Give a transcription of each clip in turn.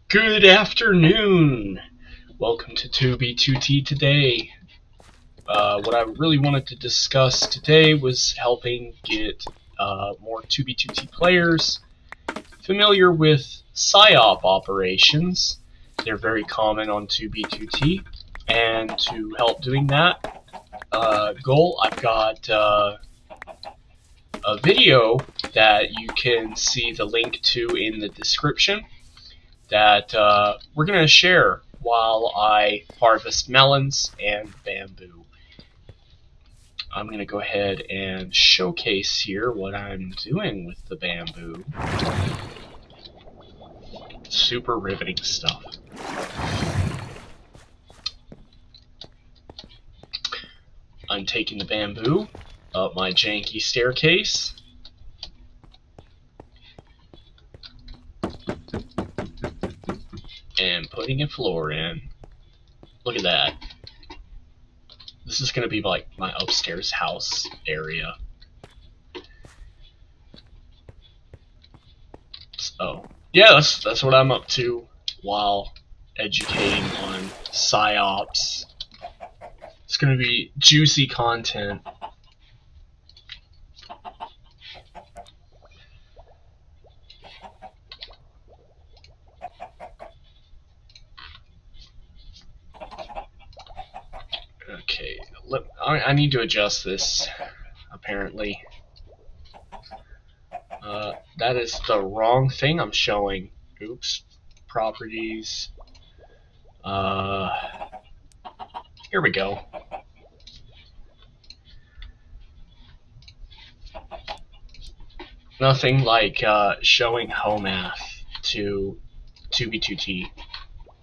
Good afternoon. Welcome to 2B2T today. What I really wanted to discuss today was helping get more 2B2T players familiar with PSYOP operations. They're very common on 2B2T, and to help doing that goal, I've got a video that you can see the link to in the description that we're going to share while I harvest melons and bamboo. I'm going to go ahead and showcase here what I'm doing with the bamboo. Super riveting stuff. I'm taking the bamboo up my janky staircase. And putting a floor in. Look at that. This is going to be like my upstairs house area. So, yeah, that's what I'm up to while educating on PSYOPS. It's going to be juicy content. Okay, I need to adjust this, apparently. That is the wrong thing I'm showing. Oops. Properties. Here we go. Nothing like showing HOMAth to 2B2T.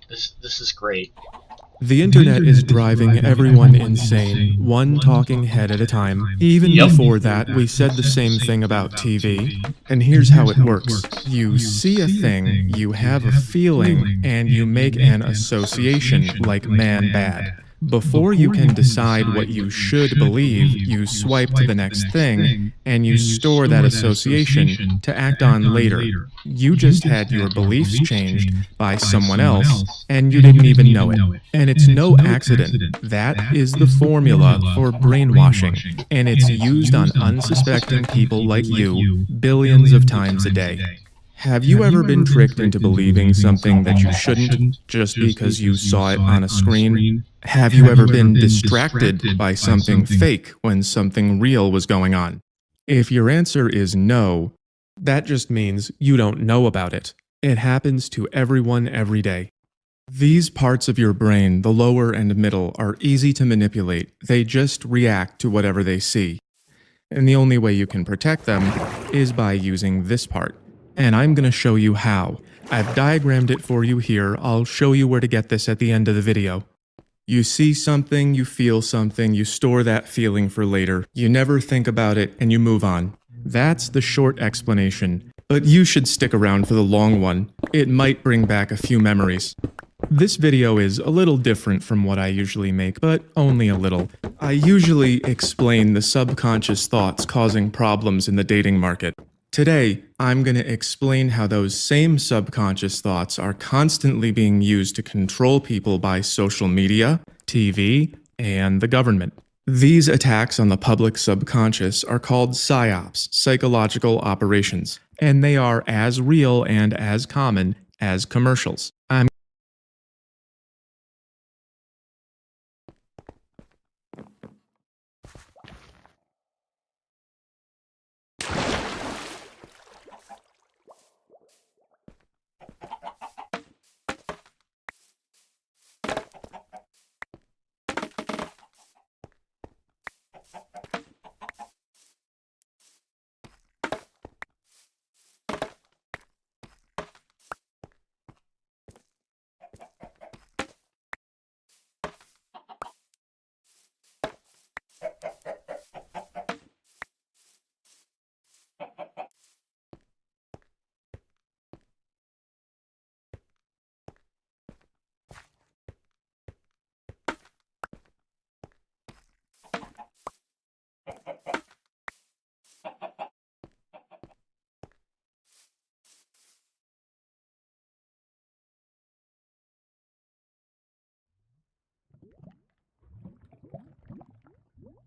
This is great. The internet is driving everyone insane, one talking head at a time. Even before that, we said the same thing about TV. And here's how it works. You see a thing, you have a feeling, and you make an association, like man bad. Before you can decide what you should believe, you swipe to the next thing, and you store that association to act on later. You just had your beliefs changed by someone else, and you didn't even know it. And it's no accident. That is the formula for brainwashing, and it's used on unsuspecting people like you billions of times a day. Have you ever been tricked into believing something that you shouldn't just because you saw it on a screen? Have you ever been distracted by something fake when something real was going on? If your answer is no, that just means you don't know about it. It happens to everyone every day. These parts of your brain, the lower and middle, are easy to manipulate. They just react to whatever they see. And the only way you can protect them is by using this part. And I'm going to show you how. I've diagrammed it for you here. I'll show you where to get this at the end of the video. You see something, you feel something, you store that feeling for later. You never think about it, and you move on. That's the short explanation. But you should stick around for the long one. It might bring back a few memories. This video is a little different from what I usually make, but only a little. I usually explain the subconscious thoughts causing problems in the dating market. Today, I'm going to explain how those same subconscious thoughts are constantly being used to control people by social media, TV, and the government. These attacks on the public subconscious are called PSYOPs, psychological operations, and they are as real and as common as commercials.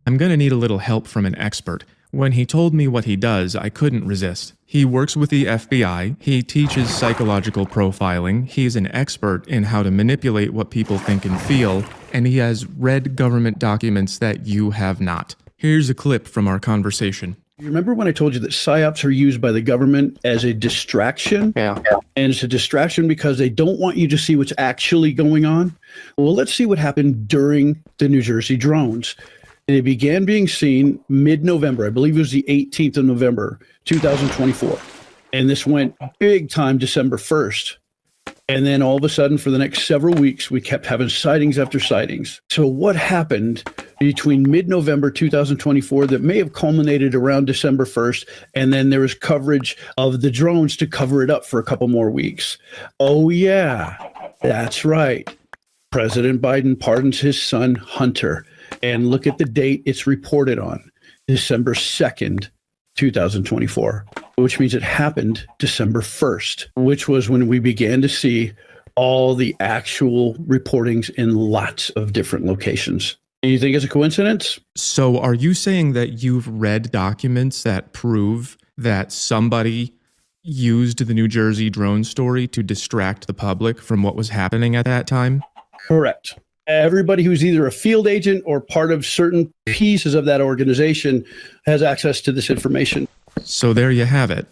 I'm gonna need a little help from an expert. When he told me what he does, I couldn't resist. He works with the FBI, he teaches psychological profiling, he's an expert in how to manipulate what people think and feel, and he has read government documents that you have not. Here's a clip from our conversation. You remember when I told you that PSYOPs are used by the government as a distraction? Yeah. And it's a distraction because they don't want you to see what's actually going on? Well, let's see what happened during the New Jersey drones. They began being seen mid-November. I believe it was the 18th of November, 2024. And this went big time December 1st. And then all of a sudden, for the next several weeks, we kept having sightings after sightings. So what happened between mid-November 2024 that may have culminated around December 1st, and then there was coverage of the drones to cover it up for a couple more weeks? Oh, yeah, that's right. President Biden pardons his son, Hunter. And look at the date it's reported on, December 2nd, 2024, which means it happened December 1st, which was when we began to see all the actual reportings in lots of different locations. Do you think it's a coincidence? So are you saying that you've read documents that prove that somebody used the New Jersey drone story to distract the public from what was happening at that time? Correct. Everybody who's either a field agent or part of certain pieces of that organization has access to this information. So there you have it.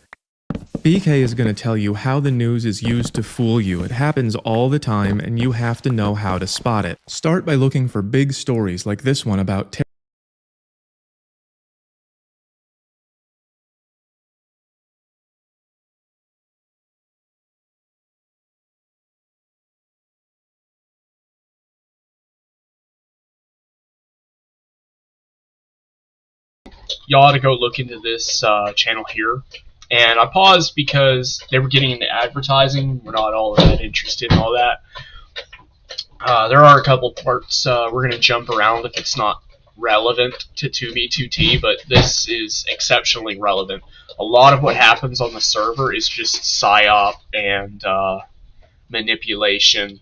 BK is going to tell you how the news is used to fool you. It happens all the time, and you have to know how to spot it. Start by looking for big stories like this one about Y'all ought to go look into this channel here. And I paused because they were getting into advertising. We're not all that interested in all that. There are a couple parts we're going to jump around if it's not relevant to 2B2T, but this is exceptionally relevant. A lot of what happens on the server is just PSYOP and manipulation.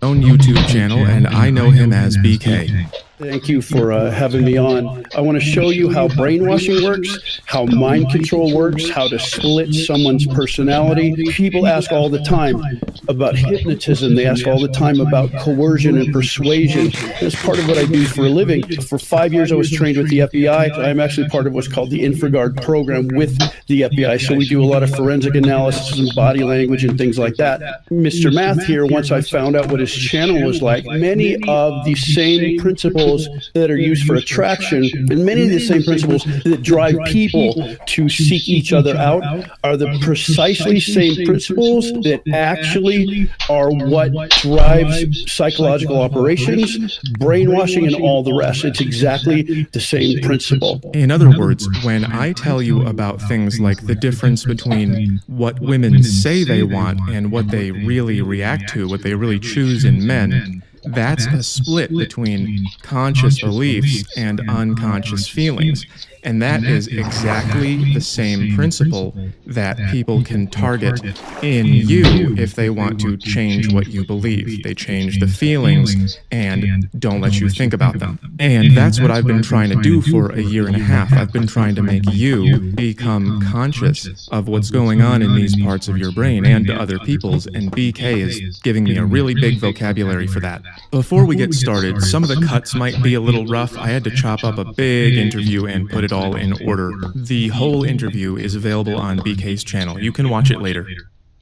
own YouTube channel, and I know him as BK. Thank you for having me on. I want to show you how brainwashing works, how mind control works, how to split someone's personality. People ask all the time about hypnotism. They ask all the time about coercion and persuasion. That's part of what I do for a living. For 5 years, I was trained with the FBI. I'm actually part of what's called the InfraGard program with the FBI. So we do a lot of forensic analysis and body language and things like that. Mr. Math here, once I found out what his channel was like, many of the same principles that are used for attraction and many of the same principles that drive people to seek each other out are the precisely same principles that actually are what drives psychological operations, brainwashing, and all the rest. It's exactly the same principle. In other words, when I tell you about things like the difference between what women say they want and what they really react to, what they really choose in men, that's a split between conscious beliefs and unconscious feelings. And that is exactly the same principle that people can target in you if they want to change what you believe. They change the feelings and don't let you think about them. And that's what I've been trying to do for a year and a half. I've been trying to make you become conscious of what's going on in these parts of your brain and other people's, and BK is giving me a really big vocabulary for that. Before we get started, some of the cuts might be a little rough. I had to chop up a big interview and put it all in order. The whole interview is available on BK's channel. You can watch it later.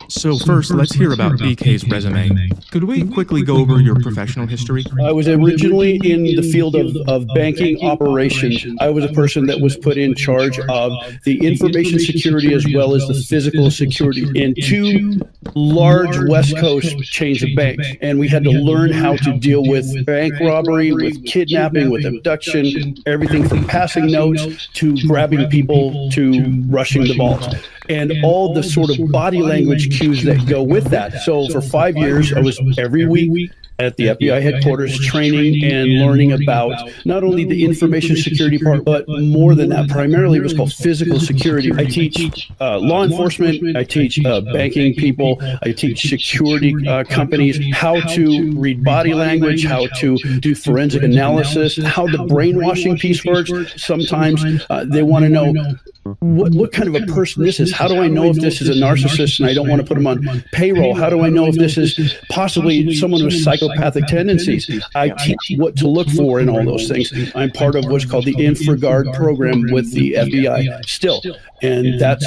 So first, let's hear about BK's resume. Could we quickly go over your professional history? I was originally in the field of banking operations. I was a person that was put in charge of the information security as well as the physical security in two large West Coast chains of banks. And we had to learn how to deal with bank robbery, with kidnapping, with abduction, everything from passing notes to grabbing people to rushing the vault, and all the sort of body language cues that go with that. So for 5 years, I was every week at the FBI headquarters, training and learning about not only the information security part, but more than that, primarily what's called physical security. I teach law enforcement, I teach banking people, I teach security companies how to read body language, how to do forensic analysis, how the brainwashing piece works. Sometimes they want to know what kind of a person this is. How do I know if this is a narcissist and I don't want to put them on payroll? How do I know if this is possibly someone with psychopathic tendencies? I teach what to look for in all those things. I'm part of what's called the InfraGard program with the FBI still. And that's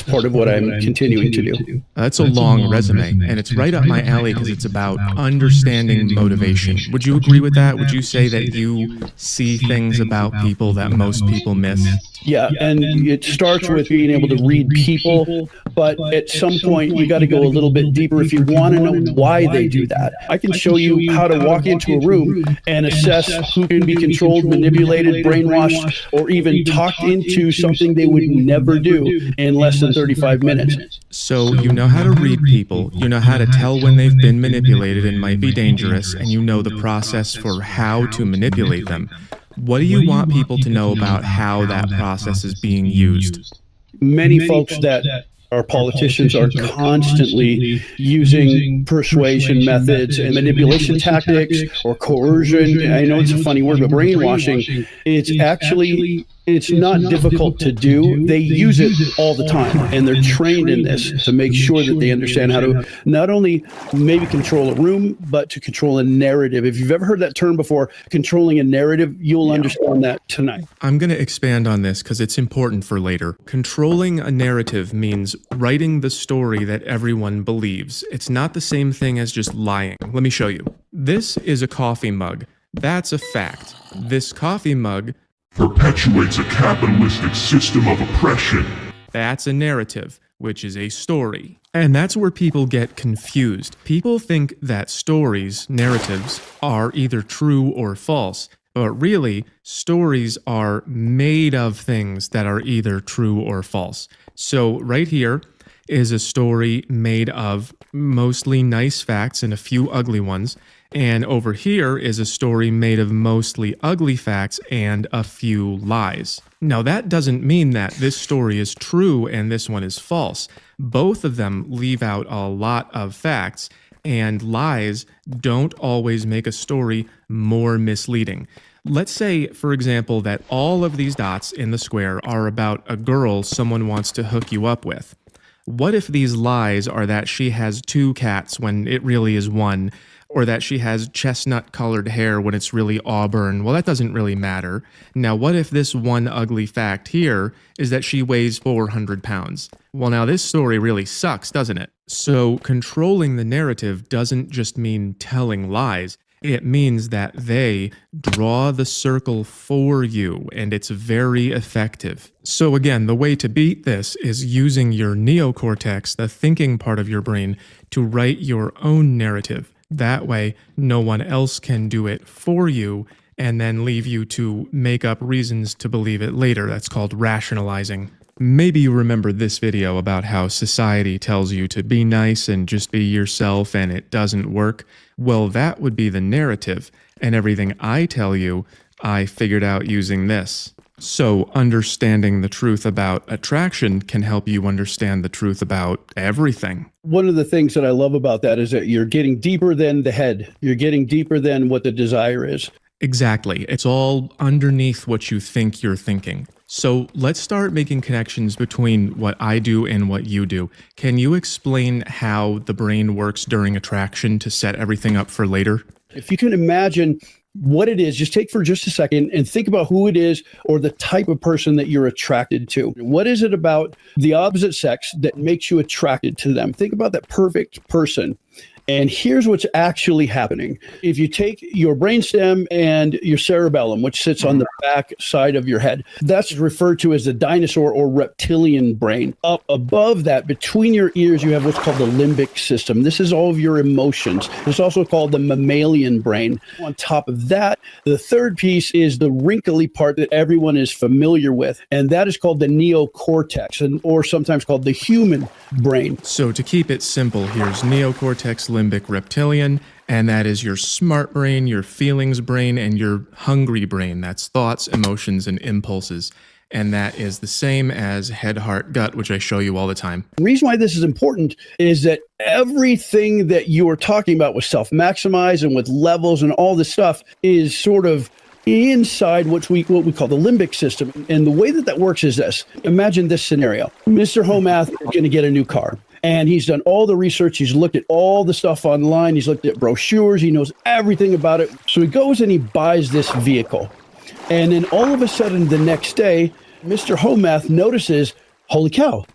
part of what I'm continuing to do. That's a long resume, and it's right up my alley because it's about understanding motivation. Would you agree with that? Would you say that you see things about people that most people miss? Yeah, and it starts with being able to read people, but at some point you got to go a little bit deeper if you want to know why they do that. I can show you how to walk into a room and assess who can be controlled, manipulated, brainwashed, or even talked into something they would never do in less than 35 minutes. So you know how to read people, you know how to tell when they've been manipulated and might be dangerous, and you know the process for how to manipulate them. What do you want people to know about how that process is being used? Many folks that are politicians are constantly using persuasion methods and manipulation tactics or coercion. I know it's a funny word, but brainwashing. It's not difficult to do. They use it all the time, and they're trained in this to make sure that they understand how to not only maybe control a room, but to control a narrative. If you've ever heard that term before, controlling a narrative, you'll understand that tonight. I'm going to expand on this because it's important for later. Controlling a narrative means writing the story that everyone believes. It's not the same thing as just lying. Let me show you. This is a coffee mug. That's a fact. This coffee mug perpetuates a capitalistic system of oppression. That's a narrative, which is a story. And that's where people get confused. People think that stories, narratives, are either true or false. But really, stories are made of things that are either true or false. So right here is a story made of mostly nice facts and a few ugly ones. And over here is a story made of mostly ugly facts and a few lies. Now that doesn't mean that this story is true and this one is false. Both of them leave out a lot of facts, and lies don't always make a story more misleading. Let's say, for example, that all of these dots in the square are about a girl someone wants to hook you up with. What if these lies are that she has 2 cats when it really is 1? Or that she has chestnut-colored hair when it's really auburn? Well, that doesn't really matter. Now, what if this one ugly fact here is that she weighs 400 pounds? Well, now this story really sucks, doesn't it? So controlling the narrative doesn't just mean telling lies. It means that they draw the circle for you, and it's very effective. So again, the way to beat this is using your neocortex, the thinking part of your brain, to write your own narrative. That way, no one else can do it for you and then leave you to make up reasons to believe it later. That's called rationalizing. Maybe you remember this video about how society tells you to be nice and just be yourself and it doesn't work. Well, that would be the narrative, and everything I tell you, I figured out using this. So understanding the truth about attraction can help you understand the truth about everything. One of the things that I love about that is that you're getting deeper than the head. You're getting deeper than what the desire is. Exactly. It's all underneath what you think you're thinking. So let's start making connections between what I do and what you do. Can you explain how the brain works during attraction to set everything up for later? If you can imagine what it is, just take for just a second and think about who it is or the type of person that you're attracted to. What is it about the opposite sex that makes you attracted to them? Think about that perfect person. And here's what's actually happening. If you take your brainstem and your cerebellum, which sits on the back side of your head, that's referred to as the dinosaur or reptilian brain. Up above that, between your ears, you have what's called the limbic system. This is all of your emotions. It's also called the mammalian brain. On top of that, the third piece is the wrinkly part that everyone is familiar with, and that is called the neocortex, or sometimes called the human brain. So to keep it simple, here's neocortex, limbic reptilian, and that is your smart brain, your feelings brain, and your hungry brain. That's thoughts, emotions, and impulses. And that is the same as head, heart, gut, which I show you all the time. The reason why this is important is that everything that you are talking about with self-maximize and with levels and all this stuff is sort of inside what we call the limbic system. And the way that works is this. Imagine this scenario. Mr. Homath is going to get a new car. And he's done all the research. He's looked at all the stuff online. He's looked at brochures. He knows everything about it. So he goes and he buys this vehicle. And then all of a sudden the next day, Mr. Homath notices, holy cow,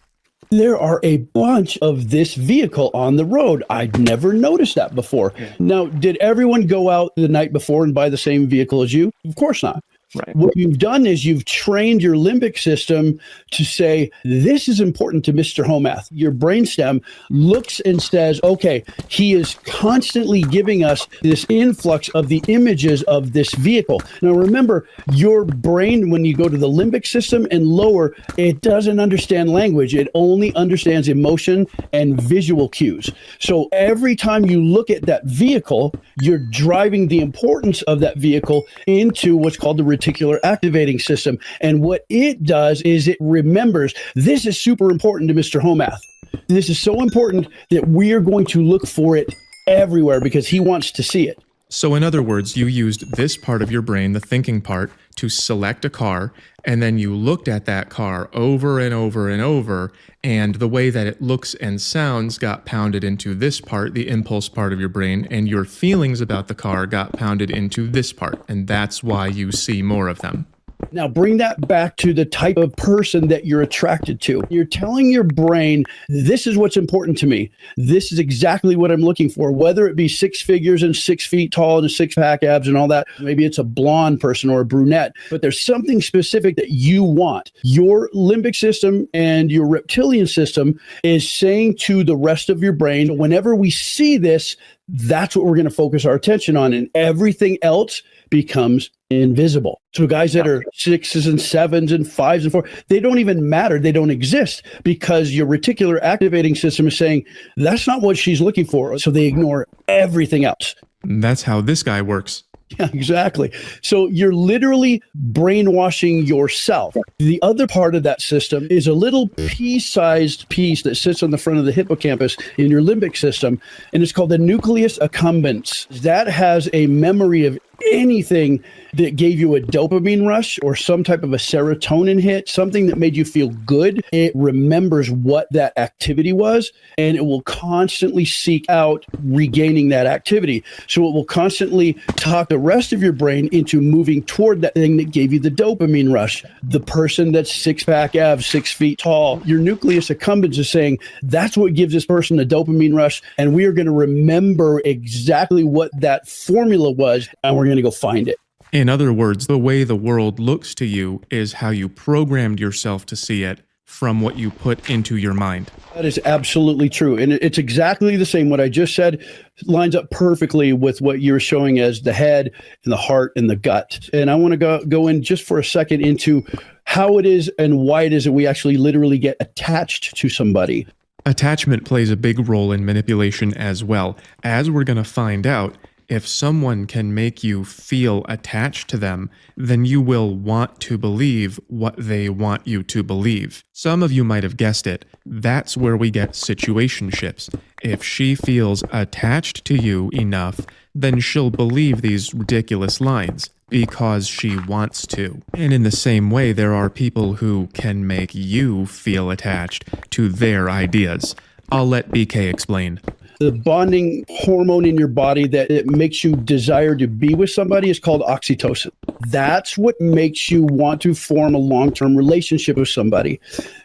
there are a bunch of this vehicle on the road. I'd never noticed that before. Yeah. Now, did everyone go out the night before and buy the same vehicle as you? Of course not. Right. What you've done is you've trained your limbic system to say, this is important to Mr. Homath. Your brainstem looks and says, okay, he is constantly giving us this influx of the images of this vehicle. Now, remember, your brain, when you go to the limbic system and lower, it doesn't understand language. It only understands emotion and visual cues. So every time you look at that vehicle, you're driving the importance of that vehicle into what's called the reticular activating system. And what it does is it remembers, this is super important to Mr. Homath. This is so important that we are going to look for it everywhere because he wants to see it. So in other words, you used this part of your brain, the thinking part, to select a car, and then you looked at that car over and over and over, and the way that it looks and sounds got pounded into this part, the impulse part of your brain, and your feelings about the car got pounded into this part, and that's why you see more of them. Now bring that back to the type of person that you're attracted to. You're telling your brain, this is what's important to me. This is exactly what I'm looking for, whether it be 6 figures and 6 feet tall and 6-pack abs and all that. Maybe it's a blonde person or a brunette, but there's something specific that you want. Your limbic system and your reptilian system is saying to the rest of your brain, whenever we see this, that's what we're going to focus our attention on, and everything else becomes invisible. So guys that are 6s and 7s and 5s and 4, they don't even matter. They don't exist because your reticular activating system is saying, that's not what she's looking for. So they ignore everything else. That's how this guy works. Yeah, exactly. So you're literally brainwashing yourself. The other part of that system is a little pea-sized piece that sits on the front of the hippocampus in your limbic system, and it's called the nucleus accumbens. That has a memory of anything that gave you a dopamine rush or some type of a serotonin hit, something that made you feel good. It remembers what that activity was, and it will constantly seek out regaining that activity. So it will constantly talk the rest of your brain into moving toward that thing that gave you the dopamine rush. The person that's 6-pack abs, 6 feet tall, your nucleus accumbens is saying, that's what gives this person a dopamine rush, and we are going to remember exactly what that formula was, and we're going to go find it. In other words, the way the world looks to you is how you programmed yourself to see it from what you put into your mind. That is absolutely true. And it's exactly the same. What I just said lines up perfectly with what you're showing as the head and the heart and the gut. And I want to go in just for a second into how it is and why it is that we actually literally get attached to somebody. Attachment plays a big role in manipulation as well. As we're going to find out, if someone can make you feel attached to them, then you will want to believe what they want you to believe. Some of you might have guessed it. That's where we get situationships. If she feels attached to you enough, then she'll believe these ridiculous lines because she wants to. And in the same way, there are people who can make you feel attached to their ideas. I'll let BK explain. The bonding hormone in your body that it makes you desire to be with somebody is called oxytocin. That's what makes you want to form a long-term relationship with somebody.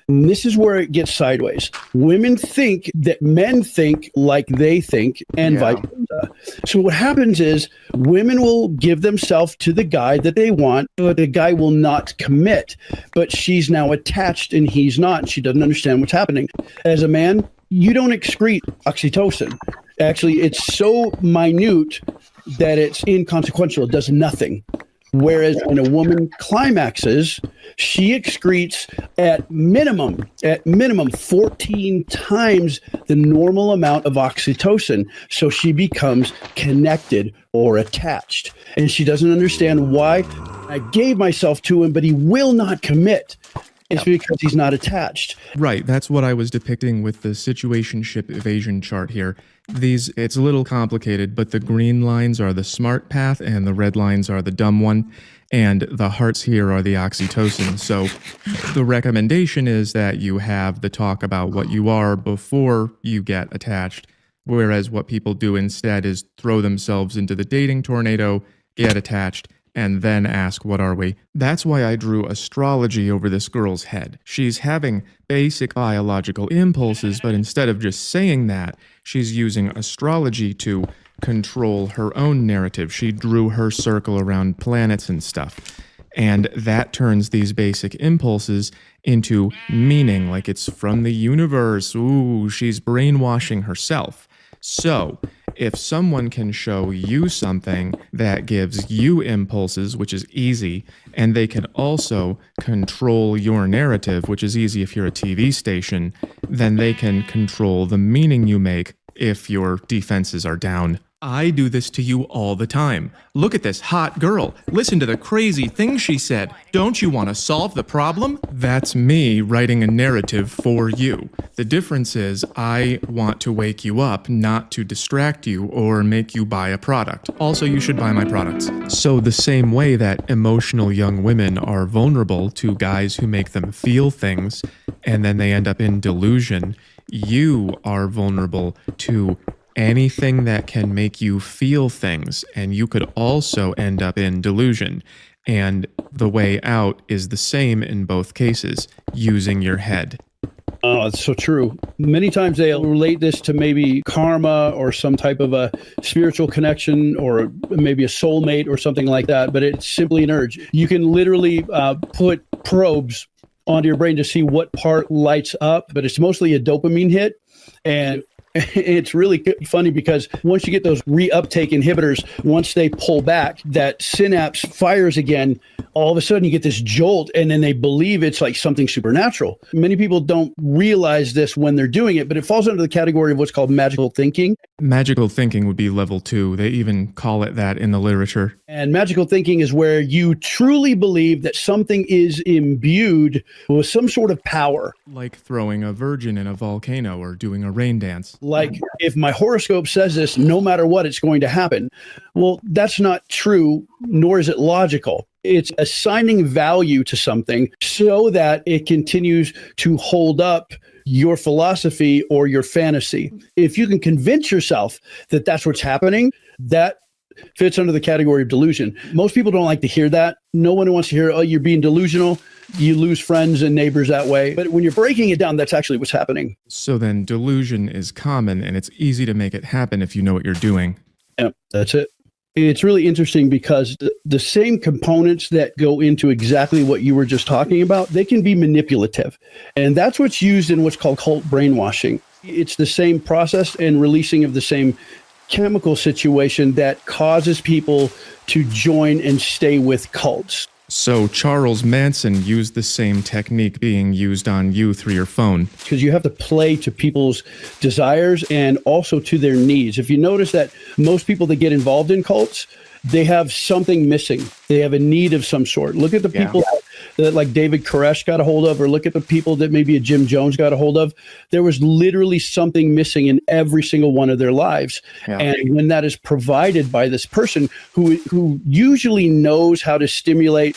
And this is where it gets sideways. Women think that men think like they think, and vice versa. So what happens is women will give themselves to the guy that they want, but the guy will not commit. But she's now attached and he's not. She doesn't understand what's happening. As a man, you don't excrete oxytocin. Actually, it's so minute that it's inconsequential. It does nothing. Whereas when a woman climaxes, she excretes at minimum 14 times the normal amount of oxytocin. So she becomes connected or attached. And she doesn't understand why. I gave myself to him, but he will not commit. It's because he's not attached. Right, that's what I was depicting with the situationship evasion chart here. It's a little complicated, but the green lines are the smart path and the red lines are the dumb one, and the hearts here are the oxytocin. So the recommendation is that you have the talk about what you are before you get attached, whereas what people do instead is throw themselves into the dating tornado, get attached, and then ask, what are we? That's why I drew astrology over this girl's head. She's having basic biological impulses, but instead of just saying that, she's using astrology to control her own narrative. She drew her circle around planets and stuff. And that turns these basic impulses into meaning, like it's from the universe. Ooh, she's brainwashing herself. So, if someone can show you something that gives you impulses, which is easy, and they can also control your narrative, which is easy if you're a TV station, then they can control the meaning you make if your defenses are down. I do this to you all the time. Look at this hot girl. Listen to the crazy things she said. Don't you want to solve the problem? That's me writing a narrative for you. The difference is I want to wake you up, not to distract you or make you buy a product. Also, you should buy my products. So the same way that emotional young women are vulnerable to guys who make them feel things, and then they end up in delusion, you are vulnerable to anything that can make you feel things, and you could also end up in delusion. And the way out is the same in both cases, using your head. Oh, it's so true. Many times they'll relate this to maybe karma or some type of a spiritual connection or maybe a soulmate or something like that, but it's simply an urge. You can literally put probes onto your brain to see what part lights up, but it's mostly a dopamine hit. And it's really funny because once you get those reuptake inhibitors, once they pull back, that synapse fires again, all of a sudden you get this jolt, and then they believe it's like something supernatural. Many people don't realize this when they're doing it, but it falls under the category of what's called magical thinking. Magical thinking would be level 2. They even call it that in the literature. And magical thinking is where you truly believe that something is imbued with some sort of power. Like throwing a virgin in a volcano or doing a rain dance. Like, if my horoscope says this, no matter what, it's going to happen. Well, that's not true, nor is it logical. It's assigning value to something so that it continues to hold up your philosophy or your fantasy. If you can convince yourself that that's what's happening, that fits under the category of delusion. Most people don't like to hear that. No one wants to hear, oh, you're being delusional. You lose friends and neighbors that way. But when you're breaking it down, that's actually what's happening. So then delusion is common, and it's easy to make it happen if you know what you're doing. Yeah, that's it. It's really interesting because the same components that go into exactly what you were just talking about, they can be manipulative. And that's what's used in what's called cult brainwashing. It's the same process and releasing of the same chemical situation that causes people to join and stay with cults. So Charles Manson used the same technique being used on you through your phone. Because you have to play to people's desires and also to their needs. If you notice that most people that get involved in cults, they have something missing. They have a need of some sort. Look at the people that like David Koresh got a hold of, or look at the people that maybe a Jim Jones got a hold of. There was literally something missing in every single one of their lives. Yeah. And when that is provided by this person who usually knows how to stimulate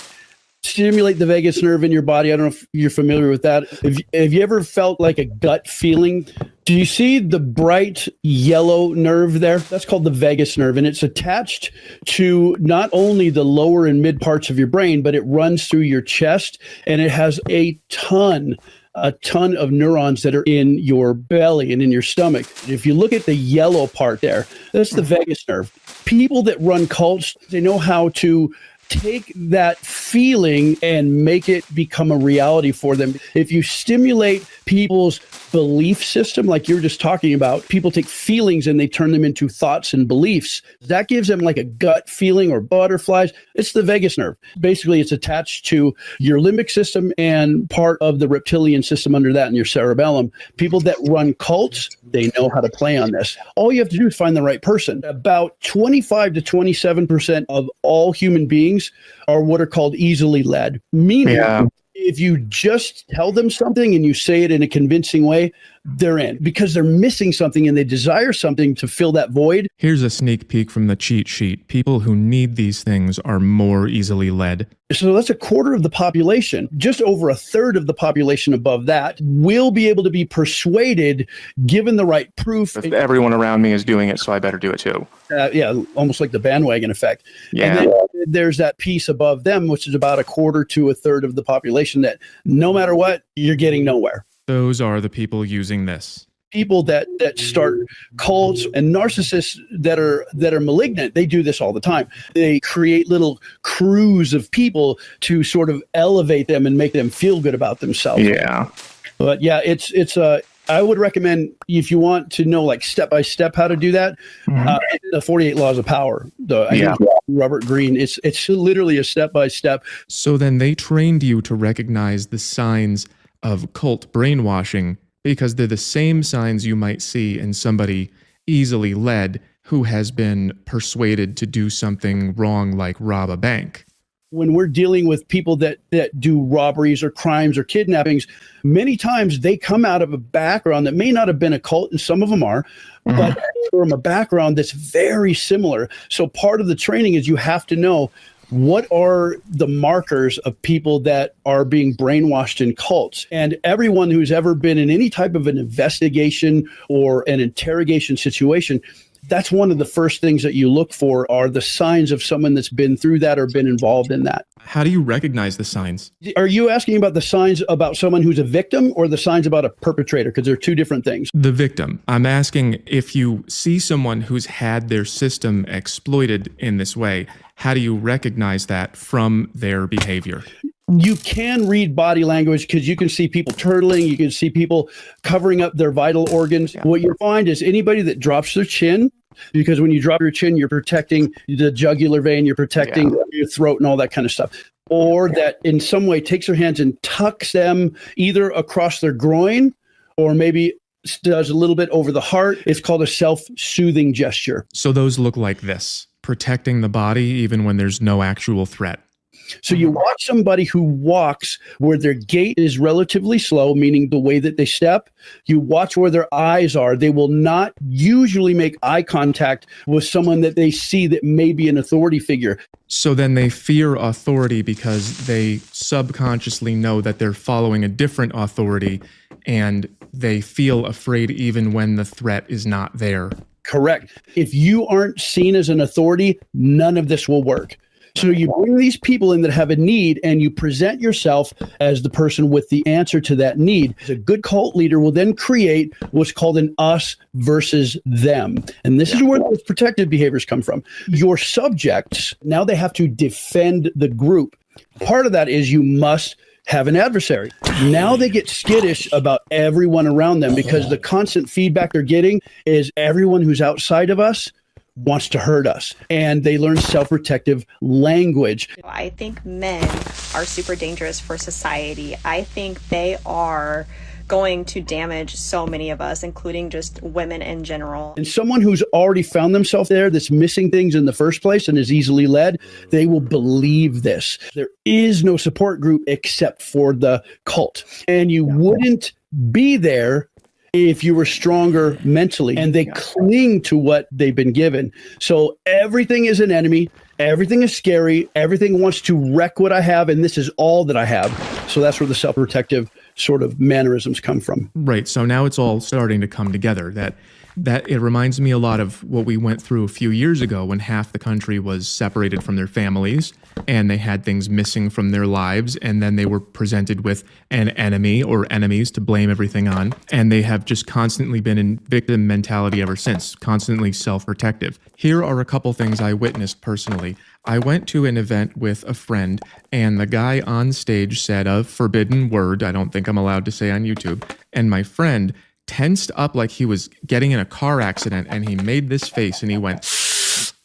the vagus nerve in your body. I don't know if you're familiar with that. Have you ever felt like a gut feeling? Do you see the bright yellow nerve there? That's called the vagus nerve, and it's attached to not only the lower and mid parts of your brain, but it runs through your chest, and it has a ton of neurons that are in your belly and in your stomach. If you look at the yellow part there, that's the vagus nerve. People that run cults, they know how to take that feeling and make it become a reality for them. If you stimulate people's belief system, like you were just talking about, people take feelings and they turn them into thoughts and beliefs. That gives them like a gut feeling or butterflies. It's the vagus nerve. Basically, it's attached to your limbic system and part of the reptilian system under that in your cerebellum. People that run cults, they know how to play on this. All you have to do is find the right person. About 25 to 27% of all human beings are what are called easily led, meaning if you just tell them something and you say it in a convincing way, they're in because they're missing something and they desire something to fill that void. Here's a sneak peek from the cheat sheet. People who need these things are more easily led. So that's a quarter of the population. Just over a third of the population above that will be able to be persuaded given the right proof. If everyone around me is doing it, so I better do it too. Almost like the bandwagon effect. Yeah. And then there's that piece above them, which is about a quarter to a third of the population that no matter what, you're getting nowhere. Those are the people using this. People that start cults and narcissists that are malignant, they do this all the time. They create little crews of people to sort of elevate them and make them feel good about themselves. Yeah. But yeah, it's I would recommend if you want to know like step by step how to do that, the 48 Laws of Power. Robert Greene. It's literally a step by step. So then they trained you to recognize the signs of cult brainwashing because they're the same signs you might see in somebody easily led who has been persuaded to do something wrong like rob a bank. When we're dealing with people that do robberies or crimes or kidnappings, many times they come out of a background that may not have been a cult, and some of them are, but from a background that's very similar. So part of the training is you have to know what are the markers of people that are being brainwashed in cults. And everyone who's ever been in any type of an investigation or an interrogation situation, that's one of the first things that you look for are the signs of someone that's been through that or been involved in that. How do you recognize the signs? Are you asking about the signs about someone who's a victim or the signs about a perpetrator? Because they're two different things. The victim. I'm asking if you see someone who's had their system exploited in this way, how do you recognize that from their behavior? You can read body language because you can see people turtling. You can see people covering up their vital organs. Yeah. What you find is anybody that drops their chin, because when you drop your chin, you're protecting the jugular vein, you're protecting your throat and all that kind of stuff. Or that in some way takes their hands and tucks them either across their groin or maybe does a little bit over the heart. It's called a self-soothing gesture. So those look like this, protecting the body even when there's no actual threat. So you watch somebody who walks where their gait is relatively slow, meaning the way that they step. You watch where their eyes are. They will not usually make eye contact with someone that they see that may be an authority figure. So then they fear authority because they subconsciously know that they're following a different authority and they feel afraid even when the threat is not there. Correct. If you aren't seen as an authority, none of this will work. So you bring these people in that have a need and you present yourself as the person with the answer to that need. A good cult leader will then create what's called an us versus them. And this is where those protective behaviors come from. Your subjects, now they have to defend the group. Part of that is you must have an adversary. Now they get skittish about everyone around them because the constant feedback they're getting is everyone who's outside of us wants to hurt us, and they learn self-protective language. I think men are super dangerous for society. I think they are going to damage so many of us, including just women in general. And someone who's already found themselves there, that's missing things in the first place and is easily led, they will believe this. There is no support group except for the cult. And you wouldn't be there if you were stronger mentally, and they cling to what they've been given. So everything is an enemy. Everything is scary. Everything wants to wreck what I have, and this is all that I have. So that's where the self-protective sort of mannerisms come from. Right. So now it's all starting to come together. That it reminds me a lot of what we went through a few years ago when half the country was separated from their families and they had things missing from their lives, and then they were presented with an enemy or enemies to blame everything on, and they have just constantly been in victim mentality ever since, constantly self-protective. Here are a couple things I witnessed personally. I went to an event with a friend, and the guy on stage said a forbidden word. I don't think I'm allowed to say on YouTube. And my friend tensed up like he was getting in a car accident, and he made this face and he went,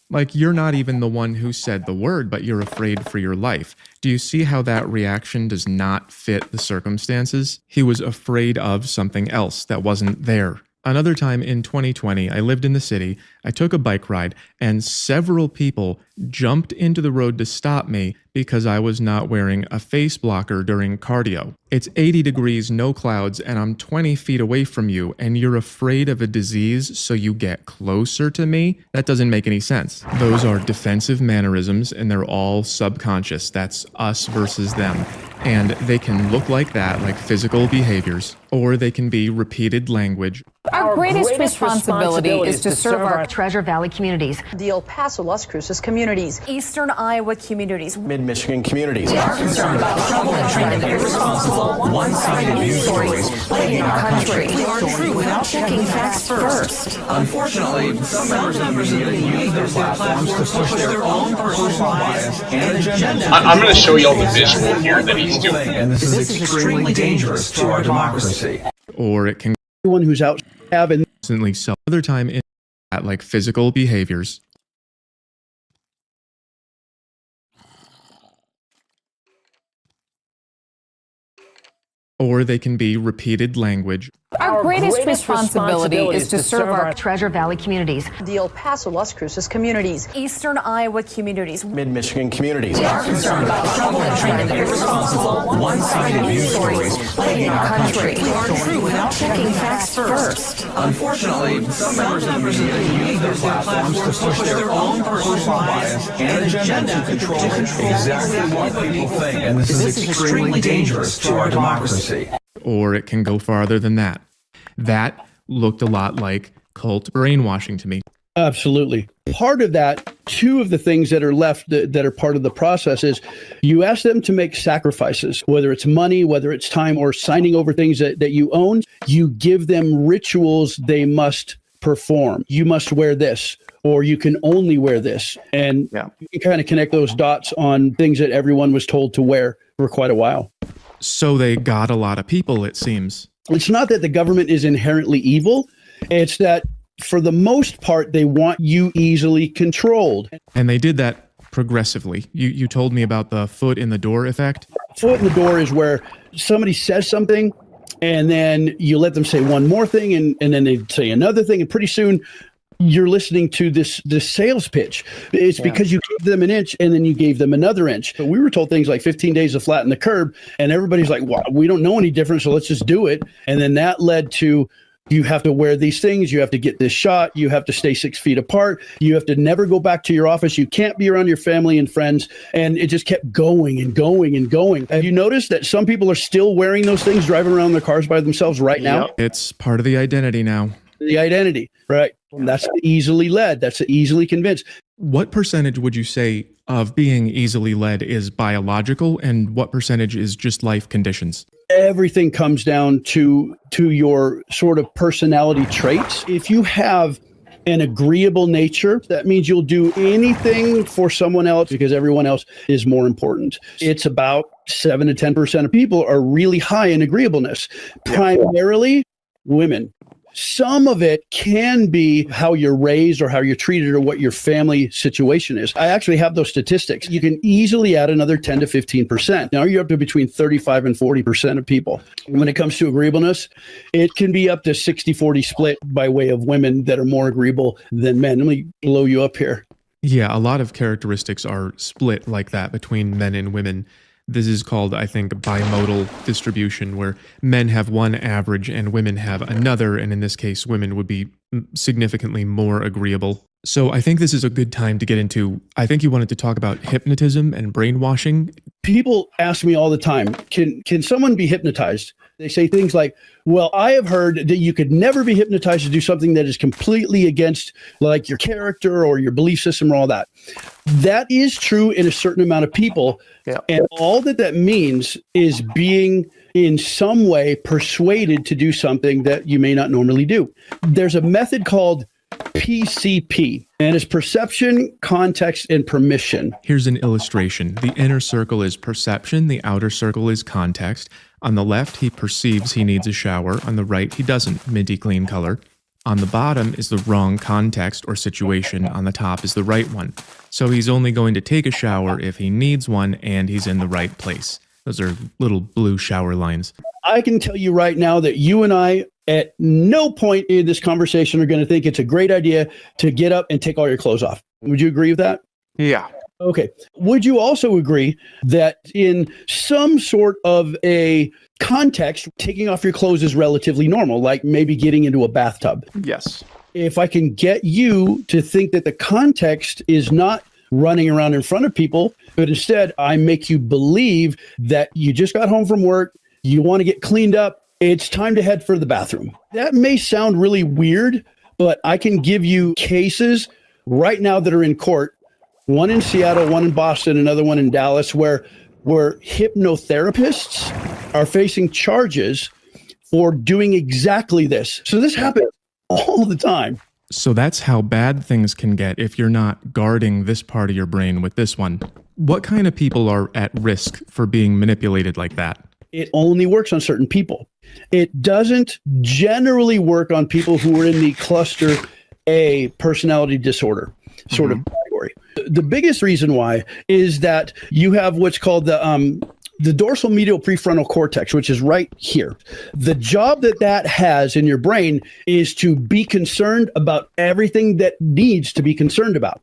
like, you're not even the one who said the word, but you're afraid for your life. Do you see how that reaction does not fit the circumstances? He was afraid of something else that wasn't there. Another time in 2020, I lived in the city, I took a bike ride, and several people jumped into the road to stop me because I was not wearing a face blocker during cardio. It's 80 degrees, no clouds, and I'm 20 feet away from you, and you're afraid of a disease, so you get closer to me? That doesn't make any sense. Those are defensive mannerisms, and they're all subconscious. That's us versus them. And they can look like that, like physical behaviors, or they can be repeated language. Our greatest responsibility is to serve our Treasure Valley communities, the El Paso, Las Cruces communities, Eastern Iowa communities, Mid-Michigan communities. We are concerned about trouble and trending irresponsible, one-sided news stories plaguing our country. We are true without checking facts first. Unfortunately, some members of the media use their platforms to push their own personal bias and agenda. I'm going to show you all the visual here that he's doing. And this is extremely dangerous to our democracy. Or it can Everyone who's out having constantly sell. Other time in that, like physical behaviors. Or they can be repeated language. Our greatest responsibility is to serve our Treasure Valley communities, the El Paso, Las Cruces communities, Eastern Iowa communities, Mid-Michigan communities. We are concerned about trouble and trending irresponsible, one-sided news stories plaguing our country. We are true without checking facts first. Unfortunately, some members of the media use their platforms to push their own personal bias and agenda to control exactly what people think. And this is extremely dangerous to our democracy. Or it can go farther than that. That looked a lot like cult brainwashing to me. Absolutely. Part of that, two of the things that are left that are part of the process is you ask them to make sacrifices, whether it's money, whether it's time, or signing over things that you own. You give them rituals they must perform. You must wear this, or you can only wear this. And you can kind of connect those dots on things that everyone was told to wear for quite a while. So they got a lot of people, it seems. It's not that the government is inherently evil. It's that for the most part, they want you easily controlled. And they did that progressively. You told me about the foot in the door effect. Foot in the door is where somebody says something and then you let them say one more thing and then they say another thing. And pretty soon you're listening to this sales pitch. It's because you gave them an inch and then you gave them another inch. But we were told things like 15 days to flatten the curb, and everybody's like, well, we don't know any different, so let's just do it. And then that led to, you have to wear these things, you have to get this shot, you have to stay 6 feet apart, you have to never go back to your office, you can't be around your family and friends. And it just kept going and going and going. Have you noticed that some people are still wearing those things, driving around their cars by themselves right now? It's part of the identity now. The identity, right? That's easily led. That's easily convinced. What percentage would you say of being easily led is biological, and what percentage is just life conditions? Everything comes down to your sort of personality traits. If you have an agreeable nature, that means you'll do anything for someone else because everyone else is more important. It's about 7 to 10% of people are really high in agreeableness, primarily women. Some of it can be how you're raised or how you're treated or what your family situation is. I actually have those statistics. You can easily add another 10 to 15%. Now you're up to between 35 and 40% of people. When it comes to agreeableness, it can be up to 60-40 split by way of women that are more agreeable than men. Let me blow you up here. Yeah, a lot of characteristics are split like that between men and women. This is called, I think, bimodal distribution, where men have one average and women have another, and in this case, women would be significantly more agreeable. So I think this is a good time to get into, I think you wanted to talk about hypnotism and brainwashing. People ask me all the time, can someone be hypnotized? They say things like, well, I have heard that you could never be hypnotized to do something that is completely against like your character or your belief system or all that. That is true in a certain amount of people. Yeah. And all that means is being in some way persuaded to do something that you may not normally do. There's a method called PCP, and it's perception, context, and permission. Here's an illustration. The inner circle is perception, the outer circle is context. On the left, he perceives he needs a shower. On the right, he doesn't, minty clean color. On the bottom is the wrong context or situation. On the top is the right one. So he's only going to take a shower if he needs one and he's in the right place. Those are little blue shower lines. I can tell you right now that you and I, at no point in this conversation, are going to think it's a great idea to get up and take all your clothes off. Would you agree with that? Yeah. Okay. Would you also agree that in some sort of a context, taking off your clothes is relatively normal, like maybe getting into a bathtub? Yes. If I can get you to think that the context is not running around in front of people, but instead I make you believe that you just got home from work, you want to get cleaned up, it's time to head for the bathroom. That may sound really weird, but I can give you cases right now that are in court, one in Seattle, one in Boston, another one in Dallas, where hypnotherapists are facing charges for doing exactly this. So this happens all the time. So that's how bad things can get if you're not guarding this part of your brain with this one. What kind of people are at risk for being manipulated like that? It only works on certain people. It doesn't generally work on people who are in the cluster A personality disorder sort of category. The biggest reason why is that you have what's called the dorsal medial prefrontal cortex, which is right here. The job that has in your brain is to be concerned about everything that needs to be concerned about.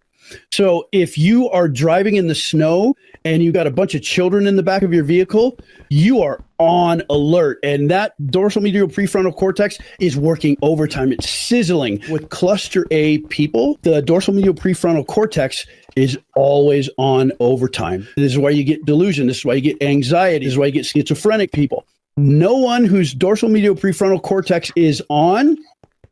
So if you are driving in the snow and you got a bunch of children in the back of your vehicle, you are on alert. And that dorsal medial prefrontal cortex is working overtime. It's sizzling. With cluster A people, the dorsal medial prefrontal cortex is always on overtime. This is why you get delusion. This is why you get anxiety. This is why you get schizophrenic people. No one whose dorsal medial prefrontal cortex is on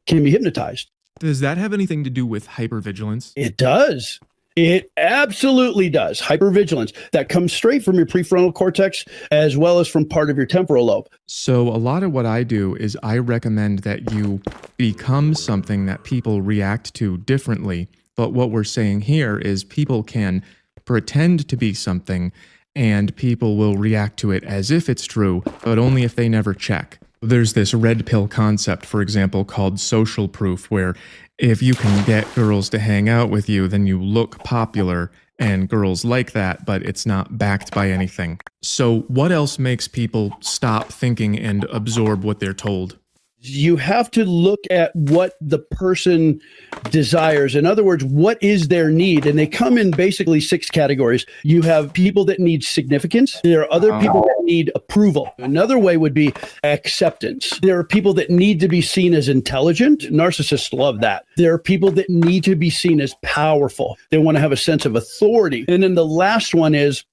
can be hypnotized. Does that have anything to do with hypervigilance? It does. It absolutely does. Hypervigilance. That comes straight from your prefrontal cortex as well as from part of your temporal lobe. So a lot of what I do is I recommend that you become something that people react to differently. But what we're saying here is people can pretend to be something and people will react to it as if it's true, but only if they never check. There's this red pill concept, for example, called social proof, where if you can get girls to hang out with you, then you look popular, and girls like that, but it's not backed by anything. So what else makes people stop thinking and absorb what they're told? You have to look at what the person desires. In other words, what is their need? And they come in basically 6 categories. You have people that need significance. There are other people that need approval. Another way would be acceptance. There are people that need to be seen as intelligent. Narcissists love that. There are people that need to be seen as powerful. They want to have a sense of authority. And then the last one is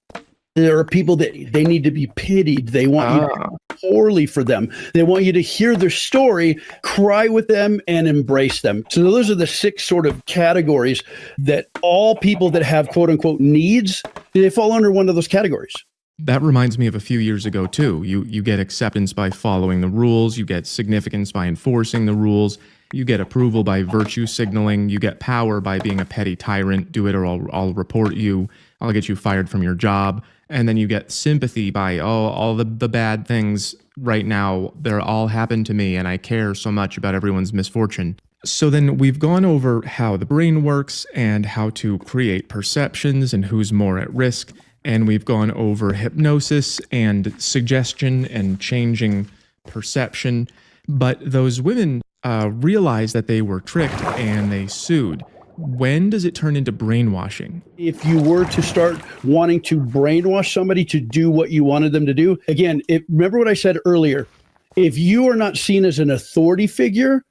there are people that they need to be pitied. They want you to do poorly for them. They want you to hear their story, cry with them, and embrace them. So those are the 6 sort of categories that all people that have quote unquote needs, they fall under one of those categories. That reminds me of a few years ago too. You get acceptance by following the rules. You get significance by enforcing the rules. You get approval by virtue signaling. You get power by being a petty tyrant. Do it or I'll report you. I'll get you fired from your job. And then you get sympathy by, all the bad things right now, they're all happened to me and I care so much about everyone's misfortune. So then we've gone over how the brain works and how to create perceptions and who's more at risk. And we've gone over hypnosis and suggestion and changing perception. But those women realized that they were tricked and they sued. When does it turn into brainwashing? If you were to start wanting to brainwash somebody to do what you wanted them to do, again, remember what I said earlier, if you are not seen as an authority figure,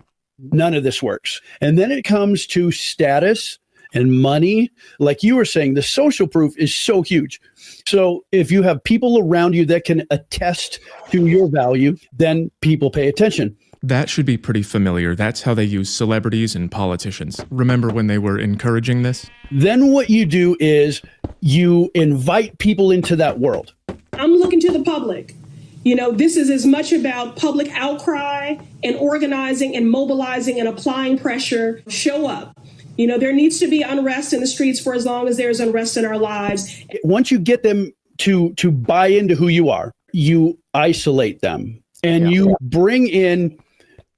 none of this works. And then it comes to status and money. Like you were saying, the social proof is so huge. So if you have people around you that can attest to your value, then people pay attention. That should be pretty familiar. That's how they use celebrities and politicians. Remember when they were encouraging this? Then what you do is you invite people into that world. I'm looking to the public. You know, this is as much about public outcry and organizing and mobilizing and applying pressure. Show up. You know, there needs to be unrest in the streets for as long as there's unrest in our lives. Once you get them to buy into who you are, you isolate them and you bring in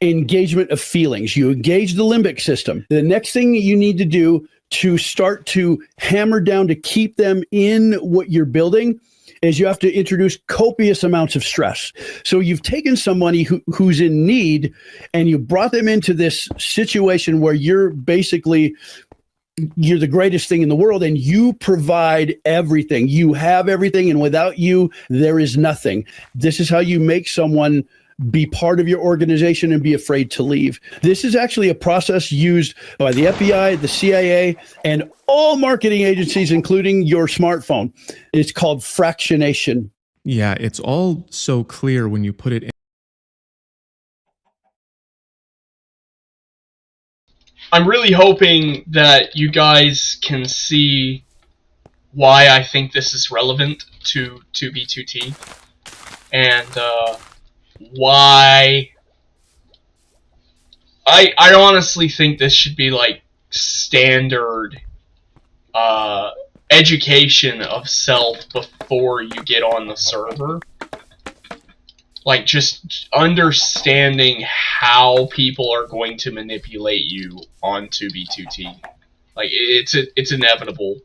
engagement of feelings. You engage the limbic system. The next thing that you need to do to start to hammer down to keep them in what you're building is you have to introduce copious amounts of stress. So you've taken somebody who's in need and you brought them into this situation where you're basically, you're the greatest thing in the world and you provide everything. You have everything, and without you, there is nothing. This is how you make someone be part of your organization and be afraid to leave. This is actually a process used by the FBI, the CIA, and all marketing agencies, including your smartphone. It's called fractionation. Yeah, it's all so clear when you put it in. I'm really hoping that you guys can see why I think this is relevant to 2B2T, and why I honestly think this should be like standard education of self before you get on the server. Like, just understanding how people are going to manipulate you on 2B2T. Like, it's inevitable.